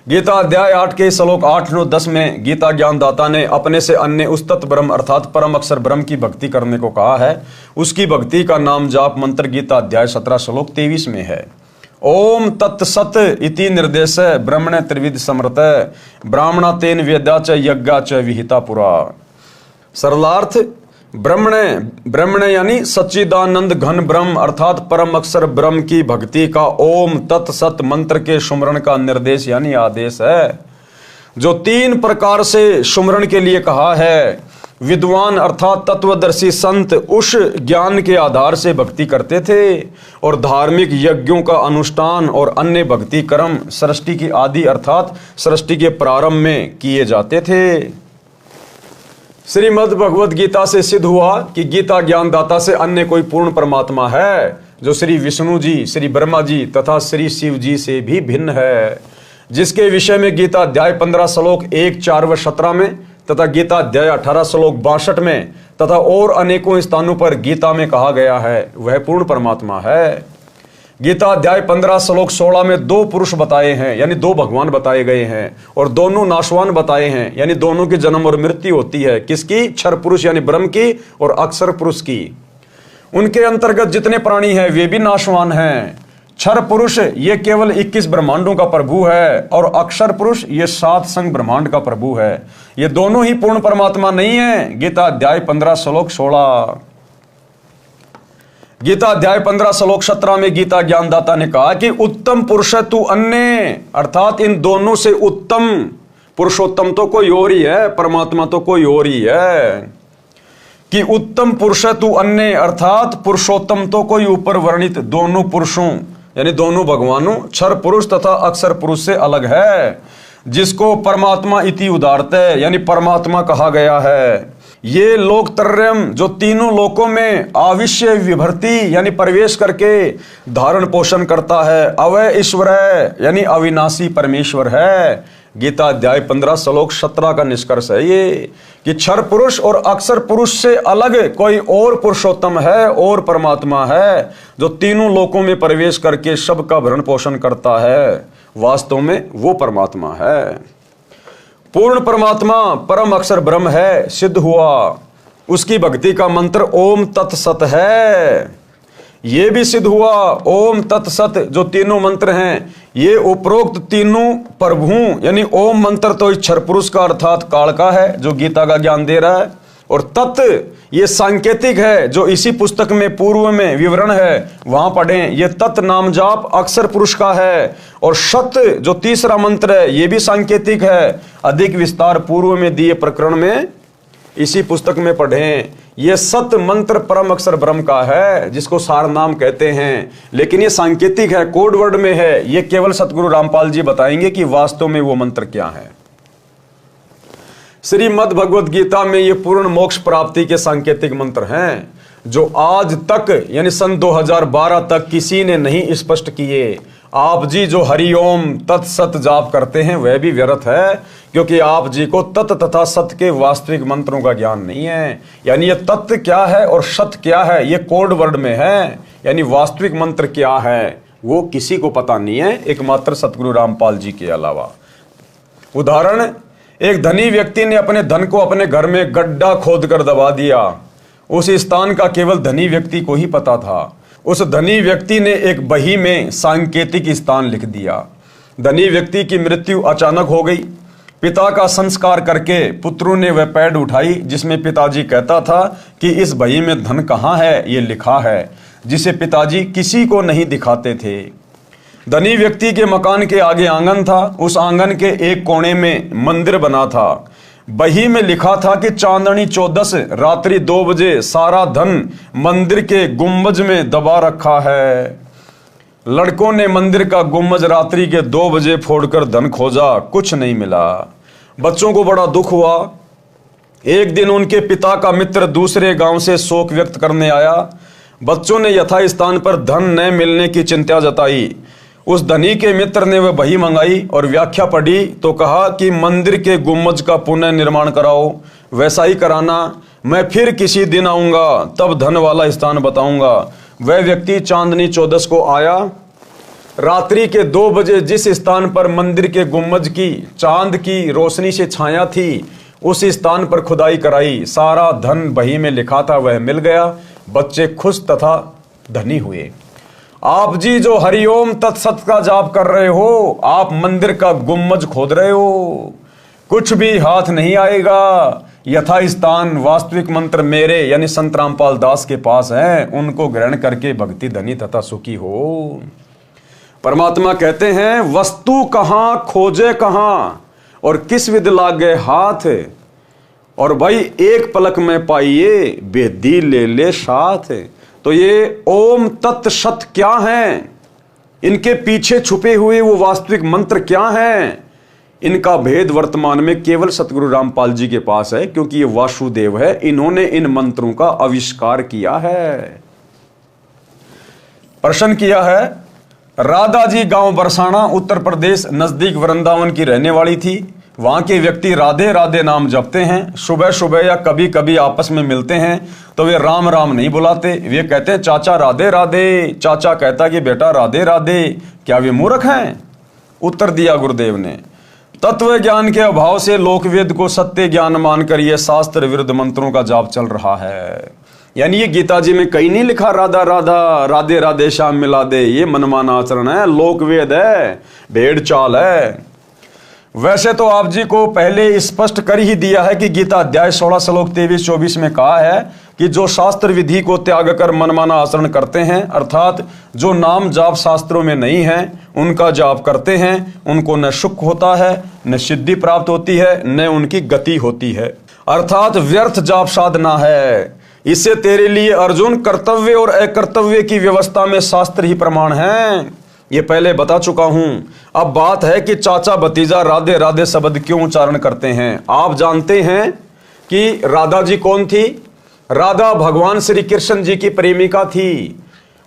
गीता अध्याय 8 के श्लोक 8, 9, 10 में गीता ज्ञानदाता ने अपने से अन्य उस तत्व ब्रह्म अर्थात परम अक्षर ब्रह्म की भक्ति करने को कहा है। उसकी भक्ति का नाम जाप मंत्र गीता अध्याय 17 श्लोक 23 में है, ओम तत्सत इति निर्देश ब्रह्मण त्रिविध समृत ब्राह्मणा तेन वेदा च यज्ञा च विहिता पुरा। सरलार्थ ब्रह्मण यानी सच्चिदानंद घन ब्रह्म अर्थात परम अक्षर ब्रह्म की भक्ति का ओम तत्सत मंत्र के सुमरण का निर्देश यानी आदेश है, जो 3 प्रकार से सुमरण के लिए कहा है। विद्वान अर्थात तत्वदर्शी संत उस ज्ञान के आधार से भक्ति करते थे और धार्मिक यज्ञों का अनुष्ठान और अन्य भक्ति कर्म सृष्टि की आदि अर्थात सृष्टि के प्रारंभ में किए जाते थे। श्रीमद् भगवद गीता से सिद्ध हुआ कि गीता ज्ञानदाता से अन्य कोई पूर्ण परमात्मा है, जो श्री विष्णु जी, श्री ब्रह्मा जी तथा श्री शिव जी से भी भिन्न है, जिसके विषय में गीता अध्याय 15 श्लोक 1, 4 व 17 में तथा गीता अध्याय 18 श्लोक 62 में तथा और अनेकों स्थानों पर गीता में कहा गया है, वह पूर्ण परमात्मा है। गीता अध्याय 15 श्लोक 16 में 2 पुरुष बताए हैं, यानी 2 भगवान बताए गए हैं, और दोनों नाशवान बताए हैं, यानी दोनों की जन्म और मृत्यु होती है। किसकी? क्षर पुरुष यानी ब्रह्म की और अक्षर पुरुष की। उनके अंतर्गत जितने प्राणी हैं वे भी नाशवान हैं। क्षर पुरुष ये केवल 21 ब्रह्मांडों का प्रभु है और अक्षर पुरुष ये 7 संग ब्रह्मांड का प्रभु है। ये दोनों ही पूर्ण परमात्मा नहीं है। गीता अध्याय 15 श्लोक 16। गीता अध्याय 15 श्लोक 17 में गीता ज्ञानदाता ने कहा कि उत्तम पुरुष तू अन्य, अर्थात इन दोनों से उत्तम पुरुषोत्तम तो कोई और ही है, परमात्मा तो कोई और ही है। कि उत्तम पुरुष तू अन्य अर्थात पुरुषोत्तम तो कोई ऊपर वर्णित दोनों पुरुषों यानी दोनों भगवानों क्षर पुरुष तथा अक्षर पुरुष से अलग है, जिसको परमात्मा इति उदारत यानी परमात्मा कहा गया है। ये लोकत्रयम जो तीनों लोकों में आविश्य विभर्ति यानी प्रवेश करके धारण पोषण करता है, अवय ईश्वर है यानी अविनाशी परमेश्वर है। गीता अध्याय 15 श्लोक 17 का निष्कर्ष है ये कि क्षर पुरुष और अक्षर पुरुष से अलग कोई और पुरुषोत्तम है और परमात्मा है, जो तीनों लोकों में प्रवेश करके सबका भरण पोषण करता है। वास्तव में वो परमात्मा है। पूर्ण परमात्मा परम अक्षर ब्रह्म है, सिद्ध हुआ। उसकी भक्ति का मंत्र ओम तत्सत है, ये भी सिद्ध हुआ। ओम तत्सत जो तीनों मंत्र हैं ये उपरोक्त तीनों प्रभुओं यानी ओम मंत्र तो क्षर पुरुष का अर्थात काल का है जो गीता का ज्ञान दे रहा है, और तत् ये सांकेतिक है जो इसी पुस्तक में पूर्व में विवरण है वहां पढ़ें। ये तत् नाम जाप अक्षर पुरुष का है, और सत जो तीसरा मंत्र है ये भी सांकेतिक है, अधिक विस्तार पूर्व में दिए प्रकरण में इसी पुस्तक में पढ़ें। ये सत मंत्र परम अक्षर ब्रह्म का है जिसको सार नाम कहते हैं, लेकिन ये सांकेतिक है, कोड वर्ड में है। ये केवल सतगुरु रामपाल जी बताएंगे कि वास्तव में वो मंत्र क्या है। श्रीमद् भगवद गीता में ये पूर्ण मोक्ष प्राप्ति के सांकेतिक मंत्र हैं जो आज तक यानी सन 2012 तक किसी ने नहीं स्पष्ट किए। आप जी जो हरिओम तत्सत जाप करते हैं वह भी व्यर्थ है, क्योंकि आप जी को तत् तथा सत के वास्तविक मंत्रों का ज्ञान नहीं है। यानी ये तत्व क्या है और सत क्या है ये कोड वर्ड में है, यानी वास्तविक मंत्र क्या है वो किसी को पता नहीं है एकमात्र सतगुरु रामपाल जी के अलावा। उदाहरण, एक धनी व्यक्ति ने अपने धन को अपने घर में गड्ढा खोदकर दबा दिया। उस स्थान का केवल धनी व्यक्ति को ही पता था। उस धनी व्यक्ति ने एक बही में सांकेतिक स्थान लिख दिया। धनी व्यक्ति की मृत्यु अचानक हो गई। पिता का संस्कार करके पुत्रों ने वह पैड उठाई जिसमें पिताजी कहता था कि इस बही में धन कहाँ है ये लिखा है, जिसे पिताजी किसी को नहीं दिखाते थे। धनी व्यक्ति के मकान के आगे आंगन था। उस आंगन के एक कोने में मंदिर बना था। बही में लिखा था कि चांदनी 14 रात्रि 2 बजे सारा धन मंदिर के गुंबज में दबा रखा है। लड़कों ने मंदिर का गुंबज रात्रि के 2 बजे फोड़कर धन खोजा, कुछ नहीं मिला। बच्चों को बड़ा दुख हुआ। एक दिन उनके पिता का मित्र दूसरे गांव से शोक व्यक्त करने आया। बच्चों ने यथास्थान पर धन न मिलने की चिंता जताई। उस धनी के मित्र ने वह बही मंगाई और व्याख्या पढ़ी तो कहा कि मंदिर के गुंबज का पुनः निर्माण कराओ। वैसा ही कराना, मैं फिर किसी दिन आऊंगा, तब धन वाला स्थान बताऊंगा। वह व्यक्ति चांदनी 14 को आया। रात्रि के 2 बजे जिस स्थान पर मंदिर के गुंबज की चांद की रोशनी से छाया थी, उस स्थान पर खुदाई कराई। सारा धन बही में लिखा था वह मिल गया। बच्चे खुश तथा धनी हुए। आप जी जो हरिओम तत्सत का जाप कर रहे हो, आप मंदिर का गुंबज खोद रहे हो, कुछ भी हाथ नहीं आएगा। यथास्थान वास्तविक मंत्र मेरे यानी संत रामपाल दास के पास है, उनको ग्रहण करके भक्ति धनी तथा सुखी हो। परमात्मा कहते हैं वस्तु कहां खोजे कहां और किस विध लागे हाथ, और भाई एक पलक में पाइए बेदी ले ले साथ। तो ये ओम तत् सत क्या है, इनके पीछे छुपे हुए वो वास्तविक मंत्र क्या हैं, इनका भेद वर्तमान में केवल सतगुरु रामपाल जी के पास है, क्योंकि ये वासुदेव है, इन्होंने इन मंत्रों का आविष्कार किया है। प्रश्न किया है, राधा जी गांव बरसाना उत्तर प्रदेश नजदीक वृंदावन की रहने वाली थी। वहां के व्यक्ति राधे राधे नाम जपते हैं। सुबह सुबह या कभी कभी आपस में मिलते हैं तो वे राम राम नहीं बुलाते, वे कहते हैं चाचा राधे राधे। चाचा कहता कि बेटा राधे राधे, क्या वे मूर्ख हैं? उत्तर दिया गुरुदेव ने, तत्व ज्ञान के अभाव से लोकवेद को सत्य ज्ञान मानकर यह शास्त्र विरुद्ध मंत्रों का जाप चल रहा है। यानी ये गीता जी में कहीं नहीं लिखा राधा राधा राधे राधे श्याम मिला दे, ये मनमाना आचरण है, लोकवेद है, भेड़ चाल है। वैसे तो आप जी को पहले स्पष्ट कर ही दिया है कि गीता अध्याय 16 श्लोक 23-24 में कहा है कि जो शास्त्र विधि को त्याग कर मनमाना आचरण करते हैं, अर्थात जो नाम जाप शास्त्रों में नहीं है उनका जाप करते हैं, उनको न सुख होता है, न सिद्धि प्राप्त होती है, न उनकी गति होती है, अर्थात व्यर्थ जाप साधना है। इससे तेरे लिए अर्जुन कर्तव्य और अकर्तव्य की व्यवस्था में शास्त्र ही प्रमाण है, ये पहले बता चुका हूं। अब बात है कि चाचा भतीजा राधे राधे शब्द क्यों उच्चारण करते हैं। आप जानते हैं कि राधा जी कौन थी? राधा भगवान श्री कृष्ण जी की प्रेमिका थी।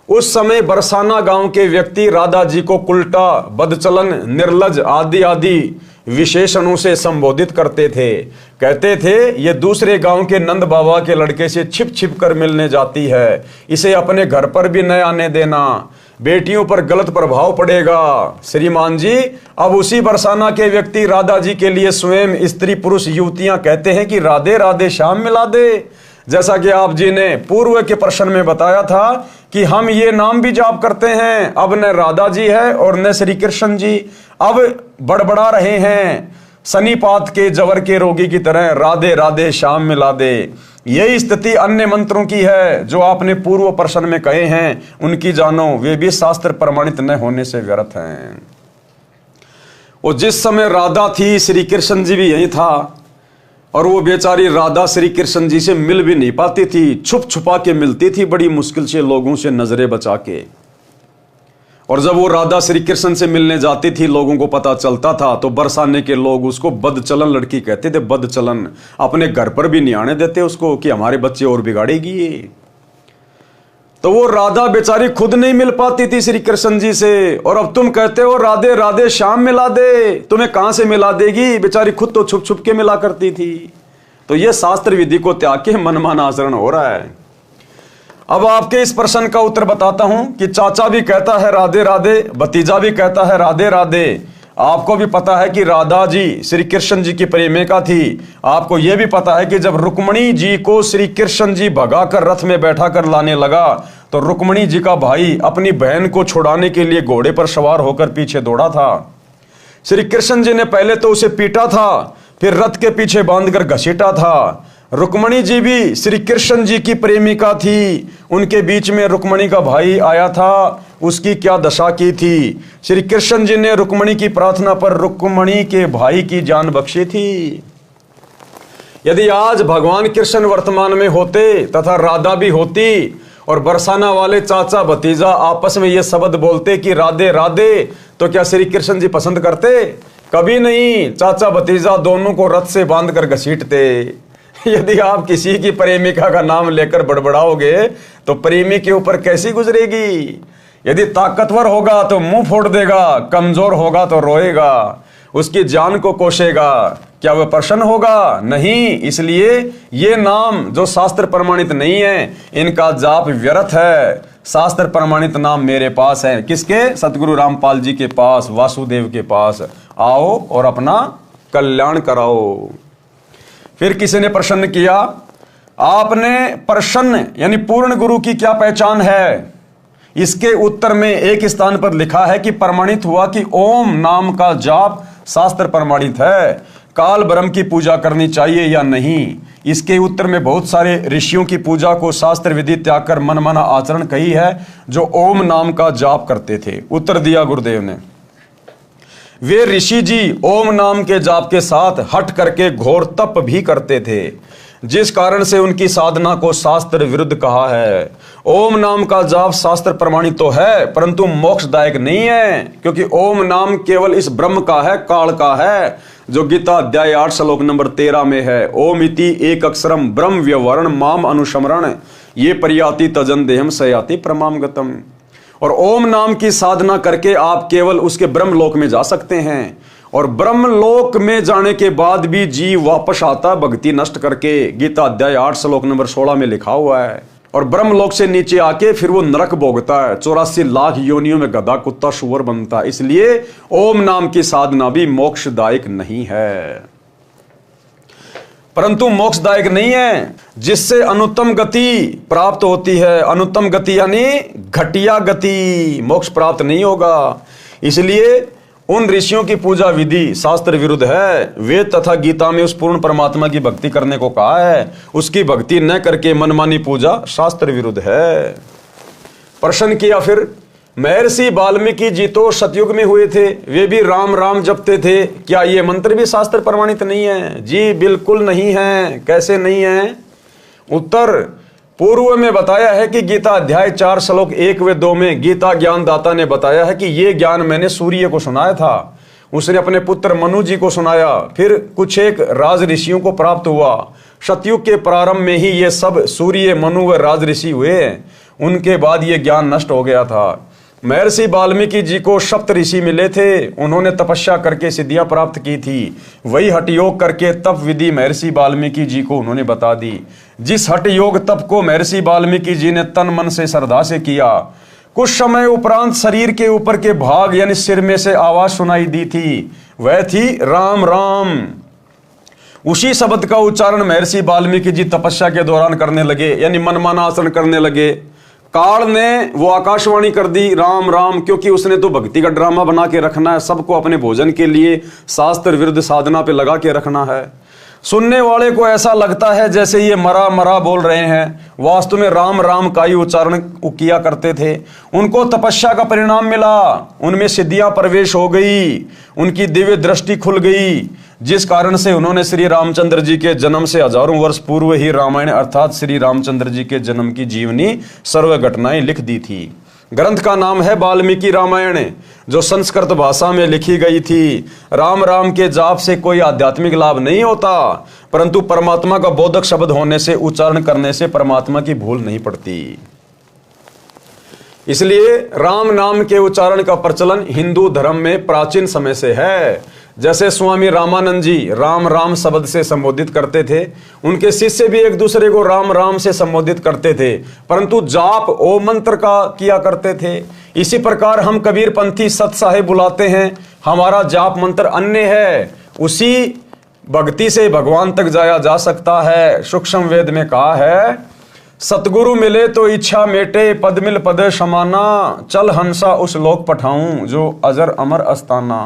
उस समय बरसाना गांव के व्यक्ति राधा जी को उल्टा, बदचलन, निर्लज आदि आदि विशेषणों से संबोधित करते थे। कहते थे ये दूसरे गांव के नंद बाबा के लड़के से छिप छिप कर मिलने जाती है, इसे अपने घर पर भी न आने देना, बेटियों पर गलत प्रभाव पड़ेगा। श्रीमान जी, अब उसी बरसाना के व्यक्ति राधा जी के लिए स्वयं स्त्री पुरुष युवतियां कहते हैं कि राधे राधे श्याम मिला दे। जैसा कि आप जी ने पूर्व के प्रश्न में बताया था कि हम ये नाम भी जाप करते हैं, अब न राधा जी है और न श्री कृष्ण जी, अब बड़बड़ा रहे हैं सनीपात के जवर के रोगी की तरह, राधे राधे श्याम मिला दे। यही स्थिति अन्य मंत्रों की है जो आपने पूर्व प्रश्न में कहे हैं, उनकी जानो, वे भी शास्त्र प्रमाणित न होने से व्यर्थ हैं। और जिस समय राधा थी श्री कृष्ण जी भी यही था, और वो बेचारी राधा श्री कृष्ण जी से मिल भी नहीं पाती थी, छुप छुपा के मिलती थी बड़ी मुश्किल से लोगों से नजरें बचा के। और जब वो राधा श्री कृष्ण से मिलने जाती थी लोगों को पता चलता था तो बरसाने के लोग उसको बदचलन लड़की कहते थे, बदचलन, अपने घर पर भी नहीं आने देते उसको कि हमारे बच्चे और बिगाड़ेगी। तो वो राधा बेचारी खुद नहीं मिल पाती थी श्री कृष्ण जी से, और अब तुम कहते हो राधे राधे श्याम मिला दे, तुम्हें कहां से मिला देगी? बेचारी खुद तो छुप छुप के मिला करती थी। तो ये शास्त्र विधि को त्याग के मनमाना आचरण हो रहा है। अब आपके इस प्रश्न का उत्तर बताता हूं कि चाचा भी कहता है राधे राधे, भतीजा भी कहता है राधे राधे। आपको भी पता है कि राधा जी श्री कृष्ण जी की प्रेमिका थी। आपको यह भी पता है कि जब रुक्मणी जी को श्री कृष्ण जी भगाकर रथ में बैठा कर लाने लगा तो रुक्मणी जी का भाई अपनी बहन को छुड़ाने के लिए घोड़े पर सवार होकर पीछे दौड़ा था। श्री कृष्ण जी ने पहले तो उसे पीटा था, फिर रथ के पीछे बांधकर घसीटा था। रुक्मणी जी भी श्री कृष्ण जी की प्रेमिका थी, उनके बीच में रुक्मणी का भाई आया था, उसकी क्या दशा की थी। श्री कृष्ण जी ने रुक्मणी की प्रार्थना पर रुक्मणी के भाई की जान बख्शी थी। यदि आज भगवान कृष्ण वर्तमान में होते तथा राधा भी होती और बरसाना वाले चाचा भतीजा आपस में ये शब्द बोलते कि राधे राधे, तो क्या श्री कृष्ण जी पसंद करते? कभी नहीं। चाचा भतीजा दोनों को रथ से बांधकर घसीटते। यदि आप किसी की प्रेमिका का नाम लेकर बड़बड़ाओगे तो प्रेमी के ऊपर कैसी गुजरेगी? यदि ताकतवर होगा तो मुंह फोड़ देगा, कमजोर होगा तो रोएगा, उसकी जान को कोसेगा। क्या वह प्रसन्न होगा? नहीं। इसलिए ये नाम जो शास्त्र प्रमाणित नहीं है, इनका जाप व्यर्थ है। शास्त्र प्रमाणित नाम मेरे पास है। किसके? सतगुरु रामपाल जी के पास, वासुदेव के पास। आओ और अपना कल्याण कराओ। फिर किसी ने प्रश्न किया, आपने प्रसन्न यानी पूर्ण गुरु की क्या पहचान है? इसके उत्तर में एक स्थान पर लिखा है कि प्रमाणित हुआ कि ओम नाम का जाप शास्त्र प्रमाणित है। काल ब्रह्म की पूजा करनी चाहिए या नहीं? इसके उत्तर में बहुत सारे ऋषियों की पूजा को शास्त्र विधि त्याग कर मनमाना आचरण कही है, जो ओम नाम का जाप करते थे। उत्तर दिया गुरुदेव ने, वे ऋषि जी ओम नाम के जाप के साथ हट करके घोर तप भी करते थे, जिस कारण से उनकी साधना को शास्त्र विरुद्ध कहा है। ओम नाम का जाप शास्त्र प्रमाणित तो है, परंतु मोक्षदायक नहीं है, क्योंकि ओम नाम केवल इस ब्रह्म का है, काल का है, जो गीता अध्याय 8 श्लोक नंबर 13 में है। ओम इति एक अक्षरम ब्रह्म व्यवहरण माम अनुस्मरण ये पर्याति तजन देहम सयाति प्रमाम गतम। और ओम नाम की साधना करके आप केवल उसके ब्रह्म लोक में जा सकते हैं, और ब्रह्म लोक में जाने के बाद भी जीव वापस आता भक्ति नष्ट करके। गीता अध्याय 8 श्लोक नंबर 16 में लिखा हुआ है। और ब्रह्म लोक से नीचे आके फिर वो नरक भोगता है, 84 लाख योनियों में गधा कुत्ता सुअर बनता है। इसलिए ओम नाम की साधना भी मोक्षदायक नहीं है, परंतु मोक्षदायक नहीं है, जिससे अनुत्तम गति प्राप्त होती है। अनुत्तम गति यानी घटिया गति, मोक्ष प्राप्त नहीं होगा। इसलिए उन ऋषियों की पूजा विधि शास्त्र विरुद्ध है। वेद तथा गीता में उस पूर्ण परमात्मा की भक्ति करने को कहा है, उसकी भक्ति न करके मनमानी पूजा शास्त्र विरुद्ध है। प्रश्न किया फिर, महर्षि वाल्मीकि जी तो सतयुग में हुए थे, वे भी राम राम जपते थे, क्या ये मंत्र भी शास्त्र प्रमाणित नहीं है? जी बिल्कुल नहीं है। कैसे नहीं है? उत्तर, पूर्व में बताया है कि गीता अध्याय 4 श्लोक 1 व 2 में गीता ज्ञान दाता ने बताया है कि ये ज्ञान मैंने सूर्य को सुनाया था, उसने अपने पुत्र मनु जी को सुनाया, फिर कुछ एक राज ऋषियों को प्राप्त हुआ। सतयुग के प्रारंभ में ही ये सब सूर्य, मनु व राज ऋषि हुए, उनके बाद ये ज्ञान नष्ट हो गया था। महर्षि वाल्मीकि जी को सप्त ऋषि मिले थे, उन्होंने तपस्या करके सिद्धियां प्राप्त की थी, वही हठ योग करके तप विधि महर्षि वाल्मीकि जी को उन्होंने बता दी। जिस हठ योग तप को महर्षि वाल्मीकि जी ने तन मन से श्रद्धा से किया, कुछ समय उपरांत शरीर के ऊपर के भाग यानी सिर में से आवाज सुनाई दी थी, वह थी राम राम। उसी शब्द का उच्चारण महर्षि वाल्मीकि जी तपस्या के दौरान करने लगे, यानी मनमाना आचरण करने लगे। काल ने वो आकाशवाणी कर दी राम राम, क्योंकि उसने तो भक्ति का ड्रामा बना के रखना है, सबको अपने भोजन के लिए शास्त्र विरुद्ध साधना पे लगा के रखना है। सुनने वाले को ऐसा लगता है जैसे ये मरा मरा बोल रहे हैं, वास्तव में राम राम का ही उच्चारण किया करते थे। उनको तपस्या का परिणाम मिला, उनमें सिद्धियां प्रवेश हो गई, उनकी दिव्य दृष्टि खुल गई, जिस कारण से उन्होंने श्री रामचंद्र जी के जन्म से हजारों वर्ष पूर्व ही रामायण अर्थात श्री रामचंद्र जी के जन्म की जीवनी सर्व घटनाएं लिख दी थी। ग्रंथ का नाम है वाल्मीकि रामायण, जो संस्कृत भाषा में लिखी गई थी। राम राम के जाप से कोई आध्यात्मिक लाभ नहीं होता, परंतु परमात्मा का बोधक शब्द होने से, उच्चारण करने से परमात्मा की भूल नहीं पड़ती। इसलिए राम नाम के उच्चारण का प्रचलन हिंदू धर्म में प्राचीन समय से है। जैसे स्वामी रामानंद जी राम राम शब्द से संबोधित करते थे, उनके शिष्य भी एक दूसरे को राम राम से संबोधित करते थे, परंतु जाप ओम मंत्र का किया करते थे। इसी प्रकार हम कबीर पंथी सत साहेब बुलाते हैं, हमारा जाप मंत्र अन्य है। उसी भक्ति से भगवान तक जाया जा सकता है। सूक्ष्म वेद में कहा है, सतगुरु मिले तो इच्छा मेटे, पद मिल पद समाना, चल हंसा उस लोक पठाऊं जो अजर अमर अस्ताना।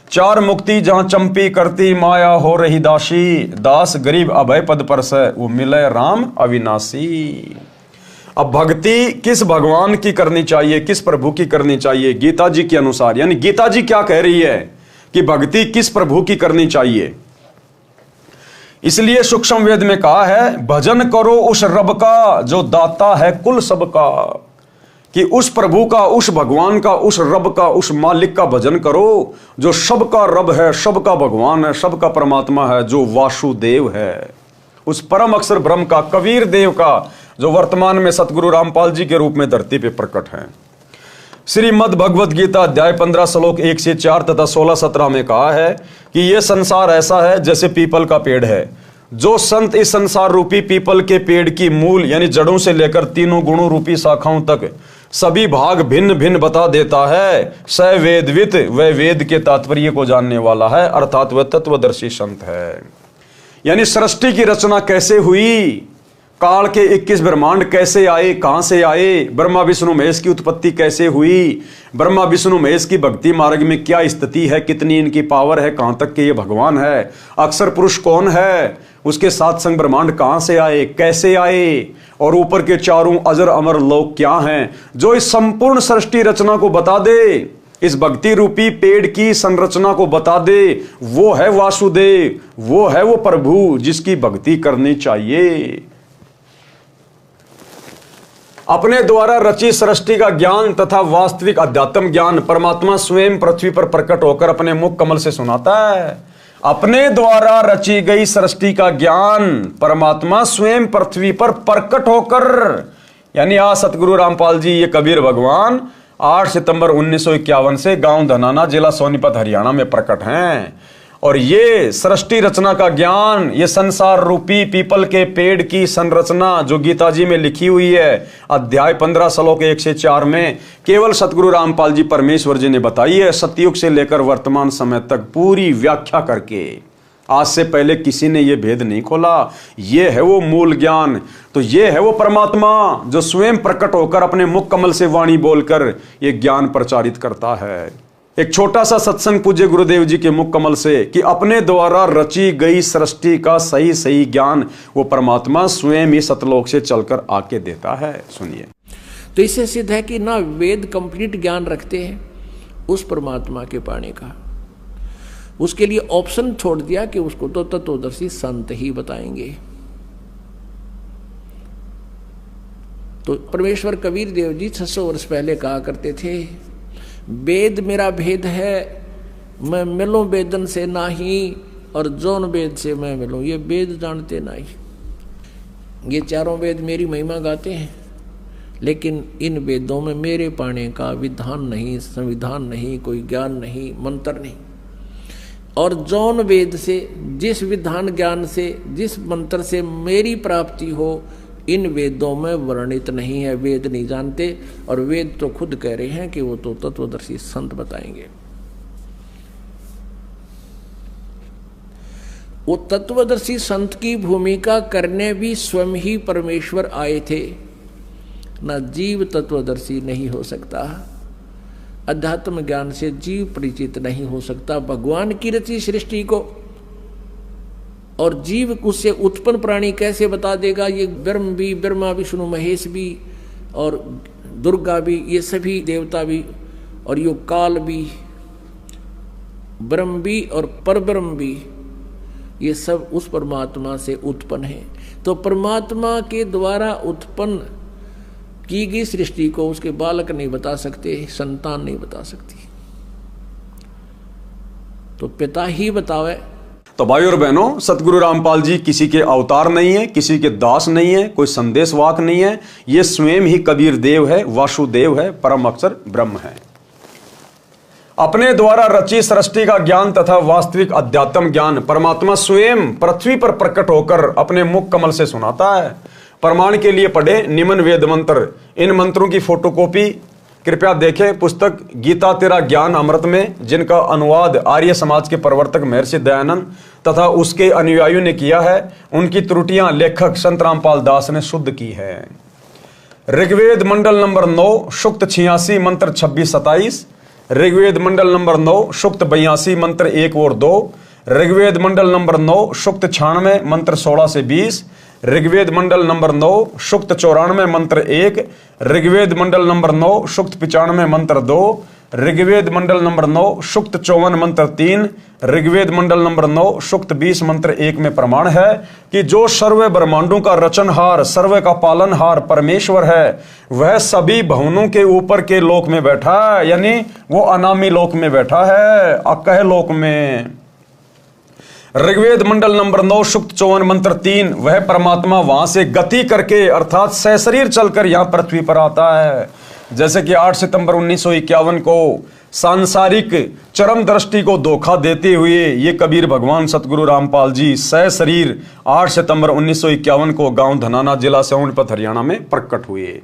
चार मुक्ति जहां चंपी करती माया हो रही दासी, दास गरीब अभय पद पर से वो मिले राम अविनाशी। अब भक्ति किस भगवान की करनी चाहिए, किस प्रभु की करनी चाहिए? गीता जी के अनुसार, यानी गीता जी क्या कह रही है कि भक्ति किस प्रभु की करनी चाहिए। इसलिए सूक्ष्म वेद में कहा है, भजन करो उस रब का जो दाता है कुल सबका, कि उस प्रभु का, उस भगवान का, उस रब का, उस मालिक का भजन करो जो सबका रब है, सबका भगवान है, सबका परमात्मा है, जो वासुदेव है, उस परम अक्षर ब्रह्म का, कबीर देव का, जो वर्तमान में सतगुरु रामपाल जी के रूप में धरती पे प्रकट है। श्रीमद् भगवद गीता अध्याय 15 श्लोक 1 से 4 तथा 16-17 में कहा है कि यह संसार ऐसा है जैसे पीपल का पेड़ है। जो संत इस संसार रूपी पीपल के पेड़ की मूल यानी जड़ों से लेकर तीनों गुणों रूपी शाखाओं तक सभी भाग भिन्न भिन्न बता देता है, स वेदवित, वह वेद के तात्पर्य को जानने वाला है, अर्थात वह तत्वदर्शी संत है। यानी सृष्टि की रचना कैसे हुई, काल के 21 ब्रह्मांड कैसे आए, कहां से आए, ब्रह्मा विष्णु महेश की उत्पत्ति कैसे हुई, ब्रह्मा विष्णु महेश की भक्ति मार्ग में क्या स्थिति है, कितनी इनकी पावर है, कहां तक के ये भगवान है, अक्षर पुरुष कौन है, उसके साथ संग ब्रह्मांड कहां से आए, कैसे आए, और ऊपर के चारों अजर अमर लोक क्या हैं, जो इस संपूर्ण सृष्टि रचना को बता दे, इस भक्ति रूपी पेड़ की संरचना को बता दे, वो है वासुदेव, वो है वो प्रभु जिसकी भक्ति करनी चाहिए। अपने द्वारा रची सृष्टि का ज्ञान तथा वास्तविक अध्यात्म ज्ञान परमात्मा स्वयं पृथ्वी पर प्रकट होकर अपने मुख कमल से सुनाता है। अपने द्वारा रची गई सृष्टि का ज्ञान परमात्मा स्वयं पृथ्वी पर प्रकट होकर, यानी आज सतगुरु रामपाल जी ये कबीर भगवान 8 सितंबर 1951 से गांव धनाना जिला सोनीपत हरियाणा में प्रकट हैं। और ये सृष्टि रचना का ज्ञान, ये संसार रूपी पीपल के पेड़ की संरचना जो गीता जी में लिखी हुई है अध्याय 15 श्लोक 1 से 4 में केवल सतगुरु रामपाल जी परमेश्वर जी ने बताई है, सतयुग से लेकर वर्तमान समय तक पूरी व्याख्या करके। आज से पहले किसी ने यह भेद नहीं खोला। ये है वो मूल ज्ञान, तो ये है वो परमात्मा जो स्वयं प्रकट होकर अपने मुख कमल से वाणी बोलकर ये ज्ञान प्रचारित करता है। एक छोटा सा सत्संग पूज्य गुरुदेव जी के मुख कमल से कि अपने द्वारा रची गई सृष्टि का सही सही ज्ञान वो परमात्मा स्वयं ही सतलोक से चलकर आके देता है। सुनिए, तो इससे सिद्ध है कि ना वेद कंप्लीट ज्ञान रखते हैं उस परमात्मा के पाने का, उसके लिए ऑप्शन छोड़ दिया कि उसको तो तत्वदर्शी संत ही बताएंगे। तो परमेश्वर कबीर देव जी 600 वर्ष पहले कहा करते थे, वेद मेरा भेद है, मैं मिलूं वेदन से नाही, और जौन वेद से मैं मिलूं। ये वेद जानते नहीं, ये चारों वेद मेरी महिमा गाते हैं, लेकिन इन वेदों में मेरे पाने का विधान नहीं, संविधान नहीं, कोई ज्ञान नहीं, मंत्र नहीं। और जौन वेद से, जिस विधान ज्ञान से, जिस मंत्र से मेरी प्राप्ति हो, इन वेदों में वर्णित नहीं है, वेद नहीं जानते। और वेद तो खुद कह रहे हैं कि वो तो तत्वदर्शी संत बताएंगे। वो तत्वदर्शी संत की भूमिका करने भी स्वयं ही परमेश्वर आए थे। ना जीव तत्वदर्शी नहीं हो सकता, अध्यात्म ज्ञान से जीव परिचित नहीं हो सकता भगवान की रची सृष्टि को। और जीव उससे उत्पन्न प्राणी कैसे बता देगा? ये ब्रह्म भी, ब्रह्मा विष्णु महेश भी, और दुर्गा भी, ये सभी देवता भी, और यो काल भी, ब्रह्म भी और परब्रह्म भी, ये सब उस परमात्मा से उत्पन्न है। तो परमात्मा के द्वारा उत्पन्न की गई सृष्टि को उसके बालक नहीं बता सकते, संतान नहीं बता सकती, तो पिता ही बतावे। तो भाई और बहनों, सतगुरु रामपाल जी किसी के अवतार नहीं है, किसी के दास नहीं है, कोई संदेशवाक नहीं है। ये स्वयं ही कबीर देव है, वासुदेव है, परम अक्षर ब्रह्म है। अपने द्वारा रची सृष्टि का ज्ञान तथा वास्तविक अध्यात्म ज्ञान परमात्मा स्वयं पृथ्वी पर प्रकट होकर अपने मुख कमल से सुनाता है। प्रमाण के लिए पढ़े निम्न वेद मंत्र। इन मंत्रों की फोटोकॉपी कृपया देखें पुस्तक गीता तेरा ज्ञान अमृत में, जिनका अनुवाद आर्य समाज के प्रवर्तक महर्षि दयानंद तथा उसके अनुयायियों ने किया है। उनकी त्रुटियां लेखक संत रामपाल दास ने शुद्ध की है। ऋग्वेद मंडल नंबर 9 सूक्त 86 मंत्र 26-27, ऋग्वेद मंडल नंबर 9 सूक्त 82 मंत्र 1 और 2, ऋग्वेद मंडल नंबर 9 सूक्त 96 मंत्र 16 से 20, ऋग्वेद मंडल नंबर 9 सूक्त 94 मंत्र 1, ऋग्वेद मंडल नंबर 9 सूक्त 95 मंत्र 2, ऋग्वेद मंडल नंबर 9 सूक्त 54 मंत्र 3, ऋग्वेद मंडल नंबर 9 सूक्त 20 मंत्र 1 में प्रमाण है कि जो सर्व ब्रह्मांडों का रचनहार, सर्व का पालनहार परमेश्वर है, वह सभी भवनों के ऊपर के लोक में बैठा है, यानी वो अनामी लोक में बैठा है, अकह लोक में। ऋग्वेद मंडल नंबर 9 सूक्त 54 मंत्र 3, वह परमात्मा वहां से गति करके अर्थात सशरीर चलकर यहां पृथ्वी पर आता है। जैसे कि 8 सितंबर 1951 को सांसारिक चरम दृष्टि को धोखा देते हुए ये कबीर भगवान सतगुरु रामपाल जी सशरीर 8 सितंबर 1951 को गांव धनाना, जिला सोनीपत, हरियाणा में प्रकट हुए।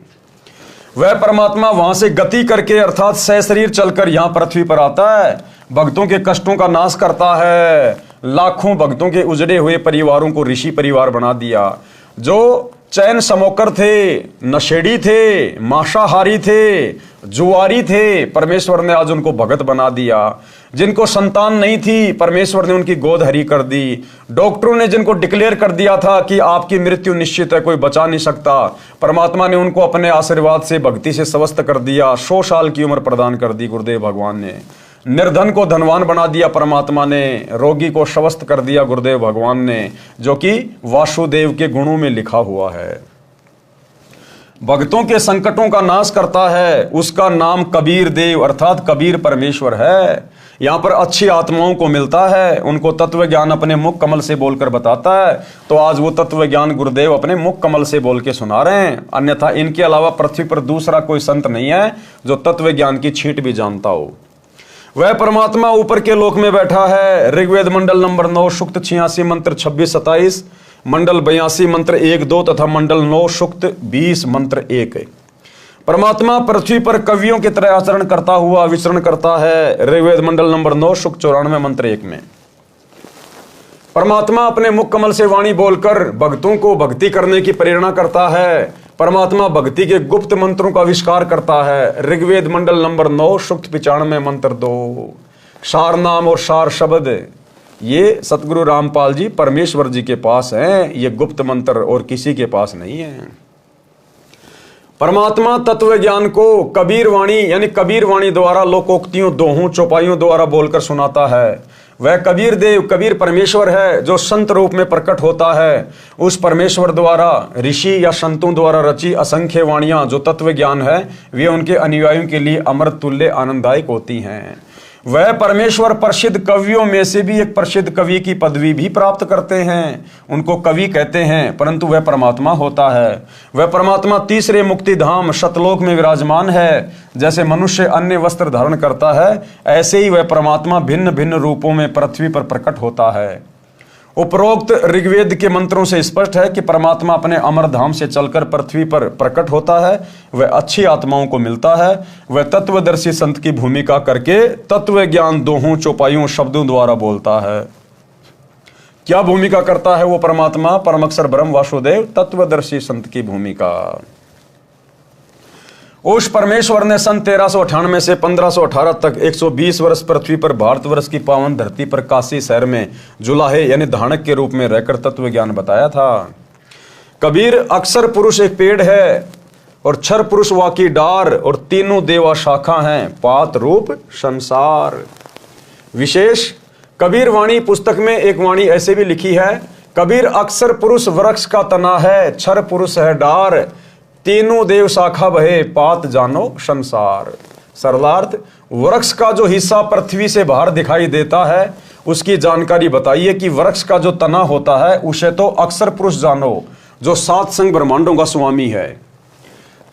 वह परमात्मा वहां से गति करके अर्थात सशरीर चलकर यहां पृथ्वी पर आता है, भक्तों के कष्टों का नाश करता है, लाखों भक्तों के उजड़े हुए परिवारों को ऋषि परिवार बना दिया। जो चैन समोकर थे, नशेड़ी थे, मांसाहारी थे, जुआरी थे, परमेश्वर ने आज उनको भगत बना दिया। जिनको संतान नहीं थी, परमेश्वर ने उनकी गोद हरी कर दी। डॉक्टरों ने जिनको डिक्लेयर कर दिया था कि आपकी मृत्यु निश्चित है, कोई बचा नहीं सकता, परमात्मा ने उनको अपने आशीर्वाद से, भक्ति से स्वस्थ कर दिया। 100 साल की उम्र प्रदान कर दी गुरुदेव भगवान ने। निर्धन को धनवान बना दिया परमात्मा ने, रोगी को स्वस्थ कर दिया गुरुदेव भगवान ने, जो कि वासुदेव के गुणों में लिखा हुआ है। भक्तों के संकटों का नाश करता है, उसका नाम कबीर देव अर्थात कबीर परमेश्वर है। यहाँ पर अच्छी आत्माओं को मिलता है, उनको तत्व ज्ञान अपने मुख कमल से बोलकर बताता है। तो आज वो तत्व ज्ञान गुरुदेव अपने मुख कमल से बोल के सुना रहे हैं। अन्यथा इनके अलावा पृथ्वी पर दूसरा कोई संत नहीं है जो तत्व ज्ञान की छींट भी जानता हो। वह परमात्मा ऊपर के लोक में बैठा है। ऋग्वेद मंडल नंबर 9 सूक्त 86 मंत्र 26-27, मंडल 82 मंत्र 1-2 तथा मंडल 9 सूक्त 20 मंत्र 1। परमात्मा पृथ्वी पर कवियों की तरह आचरण करता हुआ विचरण करता है। ऋग्वेद मंडल नंबर 9 सूक्त 94 मंत्र 1 में परमात्मा अपने मुख कमल से वाणी बोलकर भक्तों को भक्ति करने की प्रेरणा करता है। परमात्मा भक्ति के गुप्त मंत्रों का आविष्कार करता है। ऋग्वेद मंडल नंबर 9 सूक्त 95 मंत्र 2। सार नाम और सार शब्द ये सतगुरु रामपाल जी परमेश्वर जी के पास हैं, ये गुप्त मंत्र और किसी के पास नहीं है। परमात्मा तत्व ज्ञान को कबीर वाणी यानी कबीर वाणी द्वारा लोकोक्तियों, दोहों, चौपाइयों द्वारा बोलकर सुनाता है। वह कबीर देव, कबीर परमेश्वर है जो संत रूप में प्रकट होता है। उस परमेश्वर द्वारा ऋषि या संतों द्वारा रची असंख्य वाणियां जो तत्व ज्ञान है, वे उनके अनुयायियों के लिए अमृत तुल्य आनंददायक होती हैं। वह परमेश्वर प्रसिद्ध कवियों में से भी एक प्रसिद्ध कवि की पदवी भी प्राप्त करते हैं। उनको कवि कहते हैं, परंतु वह परमात्मा होता है। वह परमात्मा तीसरे मुक्ति धाम सतलोक में विराजमान है। जैसे मनुष्य अन्य वस्त्र धारण करता है, ऐसे ही वह परमात्मा भिन्न भिन्न रूपों में पृथ्वी पर प्रकट होता है। उपरोक्त ऋग्वेद के मंत्रों से स्पष्ट है कि परमात्मा अपने अमर धाम से चलकर पृथ्वी पर प्रकट होता है। वह अच्छी आत्माओं को मिलता है। वह तत्वदर्शी संत की भूमिका करके तत्व ज्ञान दोहों, चौपाइयों, शब्दों द्वारा बोलता है। क्या भूमिका करता है वो परमात्मा? परम अक्षर ब्रह्म वासुदेव तत्वदर्शी संत की भूमिका। उस परमेश्वर ने सन 1398 से 1518 तक 120 वर्ष पृथ्वी पर भारतवर्ष की पावन धरती पर काशी शहर में जुलाहे यानी धानक के रूप में रहकर तत्व ज्ञान बताया था। कबीर अक्षर पुरुष एक पेड़ है और क्षर पुरुष वाकी डार और तीनों देवा शाखा हैं, पात रूप संसार। विशेष कबीर वाणी पुस्तक में एक वाणी ऐसे भी लिखी है, कबीर अक्षर पुरुष वृक्ष का तना है, क्षर पुरुष है डार, तीनों देव शाखा बहे, पात जानो संसार। सरलार्थ, वृक्ष का जो हिस्सा पृथ्वी से बाहर दिखाई देता है उसकी जानकारी बताइए कि वृक्ष का जो तना होता है उसे तो अक्षर पुरुष जानो, जो 7 संग ब्रह्मांडों का स्वामी है।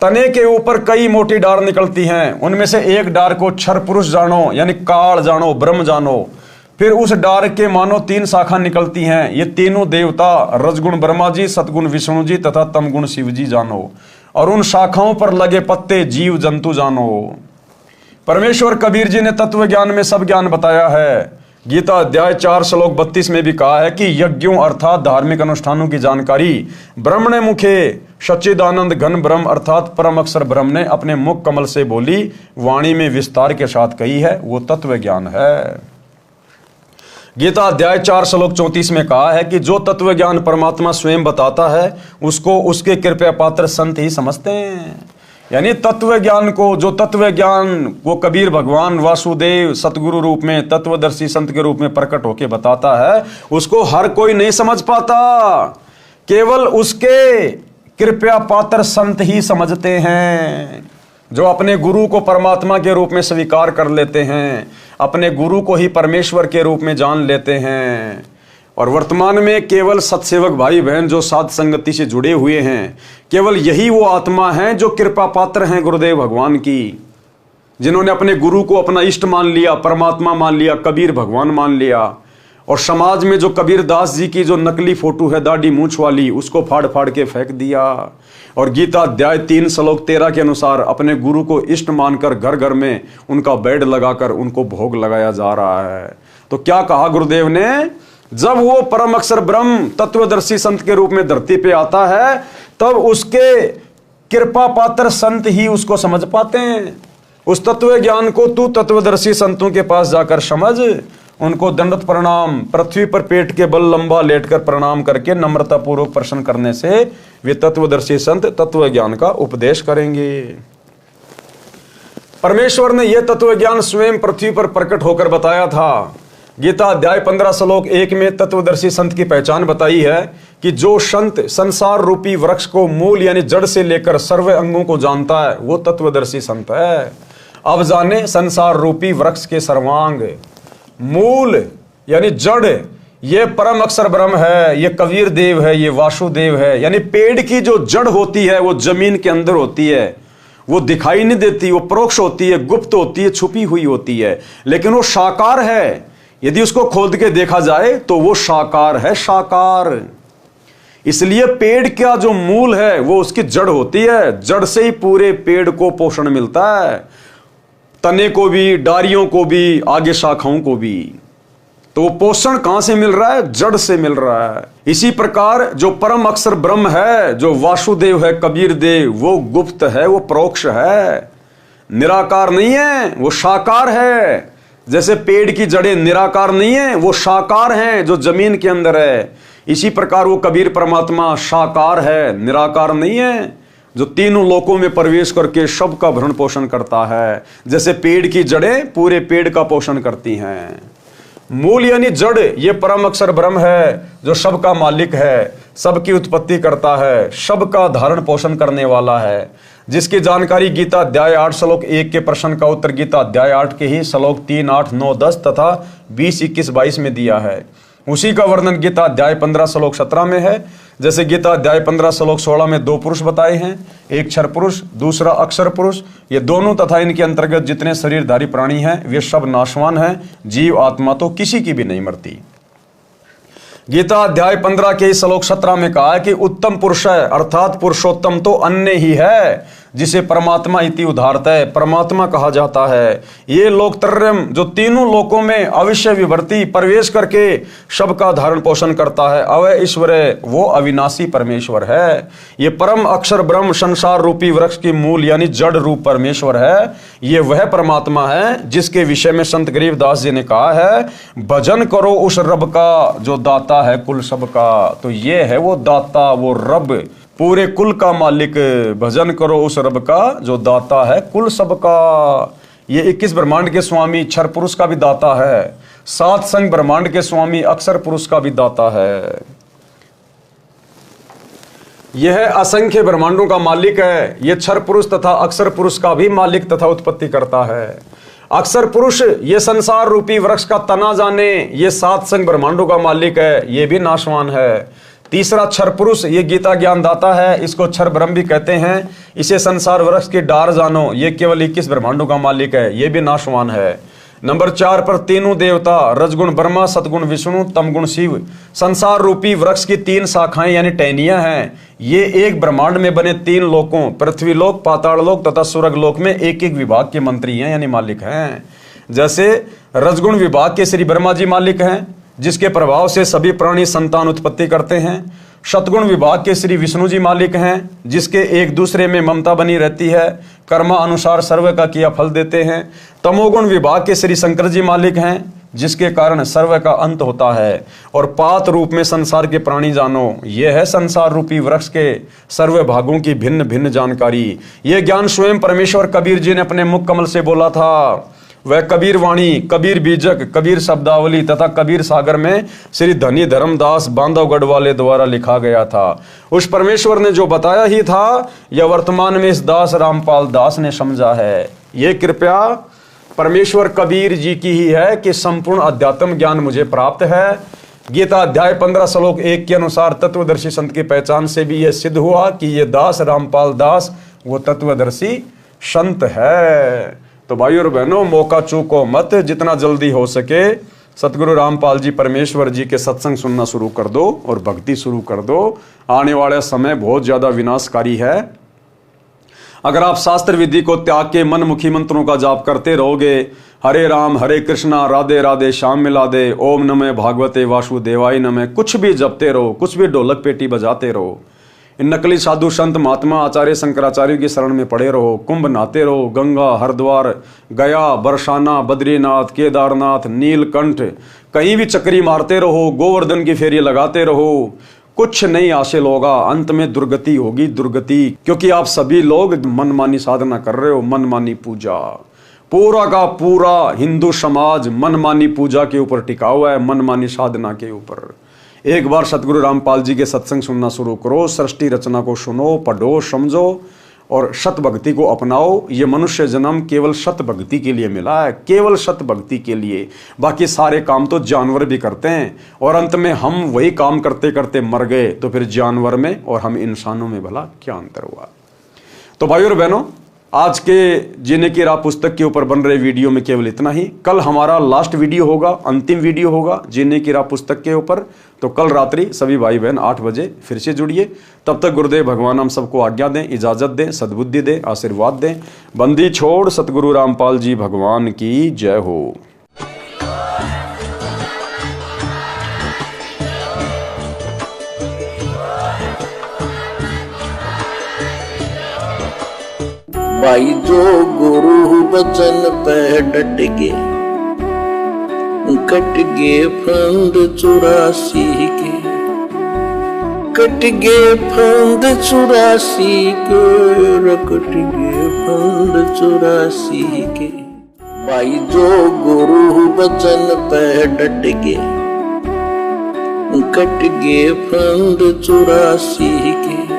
तने के ऊपर कई मोटी डार निकलती हैं, उनमें से एक डार को क्षर पुरुष जानो यानी काल जानो, ब्रह्म जानो। फिर उस डार के मानो 3 शाखा निकलती हैं, ये तीनों देवता रजगुण ब्रह्मा जी, सतगुण विष्णु जी तथा तमगुण शिव जी जानो। और उन शाखाओं पर लगे पत्ते जीव जंतु जानो। परमेश्वर कबीर जी ने तत्व ज्ञान में सब ज्ञान बताया है। गीता अध्याय 4 श्लोक 32 में भी कहा है कि यज्ञों अर्थात धार्मिक अनुष्ठानों की जानकारी ब्रह्मणे मुखे सच्चिदानंद घन ब्रह्म अर्थात परम अक्षर ब्रह्म ने अपने मुख कमल से बोली वाणी में विस्तार के साथ कही है, वो तत्व ज्ञान है। गीता अध्याय 4 श्लोक 34 में कहा है कि जो तत्व ज्ञान परमात्मा स्वयं बताता है उसको उसके कृपया पात्र संत ही समझते हैं। यानी तत्व ज्ञान को, जो तत्व ज्ञान को कबीर भगवान वासुदेव सतगुरु रूप में तत्वदर्शी संत के रूप में प्रकट होकर बताता है, उसको हर कोई नहीं समझ पाता, केवल उसके कृपया पात्र संत ही समझते हैं, जो अपने गुरु को परमात्मा के रूप में स्वीकार कर लेते हैं, अपने गुरु को ही परमेश्वर के रूप में जान लेते हैं। और वर्तमान में केवल सत्सेवक भाई बहन जो साध संगति से जुड़े हुए हैं, केवल यही वो आत्मा हैं जो कृपा पात्र हैं गुरुदेव भगवान की, जिन्होंने अपने गुरु को अपना इष्ट मान लिया, परमात्मा मान लिया, कबीर भगवान मान लिया। और समाज में जो कबीर दास जी की जो नकली फोटो है दाढ़ी मूंछ वाली, उसको फाड़ फाड़ के फेंक दिया। और गीता अध्याय 3 श्लोक 13 के अनुसार अपने गुरु को इष्ट मानकर घर घर में उनका बेड लगाकर उनको भोग लगाया जा रहा है। तो क्या कहा गुरुदेव ने, जब वो परम अक्षर ब्रह्म तत्वदर्शी संत के रूप में धरती पे आता है, तब उसके कृपा पात्र संत ही उसको समझ पाते हैं। उस तत्व ज्ञान को तू तत्वदर्शी संतों के पास जाकर समझ, उनको दंडवत प्रणाम, पृथ्वी पर पेट के बल लंबा लेटकर प्रणाम करके नम्रता पूर्वक प्रश्न करने से वे तत्वदर्शी संत तत्व ज्ञान का उपदेश करेंगे। परमेश्वर ने यह तत्व ज्ञान स्वयं पृथ्वी पर प्रकट होकर बताया था। गीता अध्याय 15 श्लोक 1 में तत्वदर्शी संत की पहचान बताई है कि जो संत संसार रूपी वृक्ष को मूल यानी जड़ से लेकर सर्व अंगों को जानता है, वो तत्वदर्शी संत है। अब जाने संसार रूपी वृक्ष के सर्वांग, मूल यानी जड़, ये परम अक्षर ब्रह्म है, ये कबीर देव है, ये वासुदेव है। यानी पेड़ की जो जड़ होती है वो जमीन के अंदर होती है, वो दिखाई नहीं देती, वो परोक्ष होती है, गुप्त होती है, छुपी हुई होती है, लेकिन वो साकार है। यदि उसको खोद के देखा जाए तो वो साकार है, साकार। इसलिए पेड़ का जो मूल है वो उसकी जड़ होती है, जड़ से ही पूरे पेड़ को पोषण मिलता है, तने को भी, डारियों को भी, आगे शाखाओं को भी। तो वो पोषण कहां से मिल रहा है? जड़ से मिल रहा है। इसी प्रकार जो परम अक्षर ब्रह्म है, जो वासुदेव है, कबीर देव, वो गुप्त है, वो परोक्ष है, निराकार नहीं है, वो साकार है। जैसे पेड़ की जड़ें निराकार नहीं है, वो साकार हैं जो जमीन के अंदर है। इसी प्रकार वो कबीर परमात्मा साकार है, निराकार नहीं है, जो तीनों लोकों में प्रवेश करके सबका भरण पोषण करता है। जैसे पेड़ की जड़ें पूरे पेड़ का पोषण करती हैं। मूल यानी जड़, ये परम अक्षर ब्रह्म है जो सबका मालिक है, सबकी उत्पत्ति करता है, सबका धारण पोषण करने वाला है, जिसकी जानकारी गीता अध्याय 8 श्लोक 1 के प्रश्न का उत्तर गीता अध्याय 8 के ही श्लोक 3, 8, 9, 10 तथा 20, 21, 22 में दिया है। उसी का वर्णन गीता अध्याय 15 श्लोक 17 में है। जैसे गीता अध्याय 15 श्लोक 16 में 2 पुरुष बताए हैं, एक क्षर पुरुष, दूसरा अक्षर पुरुष। ये दोनों तथा इनके अंतर्गत जितने शरीरधारी प्राणी हैं वे सब नाशवान हैं, जीव आत्मा तो किसी की भी नहीं मरती। गीता अध्याय 15 के श्लोक 17 में कहा है कि उत्तम पुरुष है अर्थात पुरुषोत्तम तो अन्य ही है, जिसे परमात्मा इति उदाहरता है, परमात्मा कहा जाता है। ये लोकत्रयम जो तीनों लोकों में अविश्य विभर्ती प्रवेश करके सबका धारण पोषण करता है, अवय ईश्वर है, वो अविनाशी परमेश्वर है। ये परम अक्षर ब्रह्म संसार रूपी वृक्ष की मूल यानी जड़ रूप परमेश्वर है। ये वह परमात्मा है जिसके विषय में संत गरीबदास जी ने कहा है, भजन करो उस रब का जो दाता है कुल सबका। तो ये है वो दाता, वो रब, पूरे कुल का मालिक। भजन करो उस रब का जो दाता है कुल सबका। ये 21 ब्रह्मांड के स्वामी क्षर पुरुष का भी दाता है, 7 संग ब्रह्मांड के स्वामी अक्षर पुरुष का भी दाता है। यह असंख्य ब्रह्मांडों का मालिक है। यह क्षर पुरुष तथा अक्षर पुरुष का भी मालिक तथा उत्पत्ति करता है। अक्षर पुरुष ये संसार रूपी वृक्ष का तना जाने, ये 7 संग ब्रह्मांडों का मालिक है, ये भी नाशवान है। तीसरा क्षर पुरुष ये गीता ज्ञान दाता है, इसको क्षर ब्रह्म भी कहते हैं। इसे संसार वृक्ष की डार जानो, ये केवल 21 ब्रह्मांडों का मालिक है, ये भी नाशवान है। नंबर 4 पर तीनों देवता, रजगुण ब्रह्मा, सतगुण विष्णु, तमगुण शिव, संसार रूपी वृक्ष की 3 शाखाएं यानी टहनियां हैं। ये एक ब्रह्मांड में बने 3 लोकों, पृथ्वी लोक, पाताल लोक तथा स्वर्ग लोक में एक एक विभाग के मंत्री हैं यानी मालिक हैं। जैसे रजगुण विभाग के श्री ब्रह्मा जी मालिक हैं, जिसके प्रभाव से सभी प्राणी संतान उत्पत्ति करते हैं। शतगुण विभाग के श्री विष्णु जी मालिक हैं, जिसके एक दूसरे में ममता बनी रहती है, कर्मा अनुसार सर्व का किया फल देते हैं। तमोगुण विभाग के श्री शंकर जी मालिक हैं, जिसके कारण सर्व का अंत होता है। और पात रूप में संसार के प्राणी जानो, यह है संसार रूपी वृक्ष के सर्व भागों की भिन्न भिन्न जानकारी। यह ज्ञान स्वयं परमेश्वर कबीर जी ने अपने मुख कमल से बोला था। वह कबीर वाणी, कबीर बीजक, कबीर शब्दावली तथा कबीर सागर में श्री धनी धर्मदास बांधवगढ़ वाले द्वारा लिखा गया था। उस परमेश्वर ने जो बताया ही था, यह वर्तमान में इस दास रामपाल दास ने समझा है। ये कृपया परमेश्वर कबीर जी की ही है कि संपूर्ण अध्यात्म ज्ञान मुझे प्राप्त है। गीता अध्याय 15 श्लोक 1 के अनुसार तत्वदर्शी संत की पहचान से भी यह सिद्ध हुआ कि ये दास रामपाल दास वो तत्वदर्शी संत है। तो भाइयों और बहनों, मौका चूको मत, जितना जल्दी हो सके सतगुरु रामपाल जी परमेश्वर जी के सत्संग सुनना शुरू कर दो और भक्ति शुरू कर दो। आने वाला समय बहुत ज्यादा विनाशकारी है। अगर आप शास्त्र विधि को त्याग के मनमुखी मंत्रों का जाप करते रहोगे, हरे राम हरे कृष्णा राधे राधे श्याम मिला दे, ओम नमः भागवते वासुदेवाय नमः, कुछ भी जपते रहो, कुछ भी ढोलक पेटी बजाते रहो, इन नकली साधु संत महात्मा आचार्य शंकराचार्य की शरण में पड़े रहो, कुंभ नहाते रहो, गंगा हरिद्वार गया बरसाना बद्रीनाथ केदारनाथ नीलकंठ कहीं भी चक्री मारते रहो, गोवर्धन की फेरी लगाते रहो, कुछ नहीं हासिल होगा। अंत में दुर्गति होगी, दुर्गति। क्योंकि आप सभी लोग मनमानी साधना कर रहे हो, मनमानी पूजा। पूरा का पूरा हिंदू समाज मनमानी पूजा के ऊपर टिका हुआ है, मनमानी साधना के ऊपर। एक बार सतगुरु रामपाल जी के सत्संग सुनना शुरू करो, सृष्टि रचना को सुनो, पढ़ो, समझो और सत भक्ति को अपनाओ। ये मनुष्य जन्म केवल सत भक्ति के लिए मिला है, केवल सत भक्ति के लिए। बाकी सारे काम तो जानवर भी करते हैं और अंत में हम वही काम करते करते मर गए, तो फिर जानवर में और हम इंसानों में भला क्या अंतर हुआ। तो भाइयों और बहनों, आज के जीने की राह पुस्तक के ऊपर बन रहे वीडियो में केवल इतना ही। कल हमारा लास्ट वीडियो होगा, अंतिम वीडियो होगा जीने की राह पुस्तक के ऊपर। तो कल रात्रि सभी भाई बहन 8 बजे फिर से जुड़िए। तब तक गुरुदेव भगवान हम सबको आज्ञा दें, इजाजत दें, सद्बुद्धि दें, आशीर्वाद दें। बंदी छोड़ सतगुरु रामपाल जी भगवान की जय हो। भाई जो गुरु बचन पे डट गे, कट गे फंद 84 के, कट गे फंद 84 के, कट गे फंद 84 के। भाई जो गुरु बचन पे डट गे, कट गे फंद 84 के।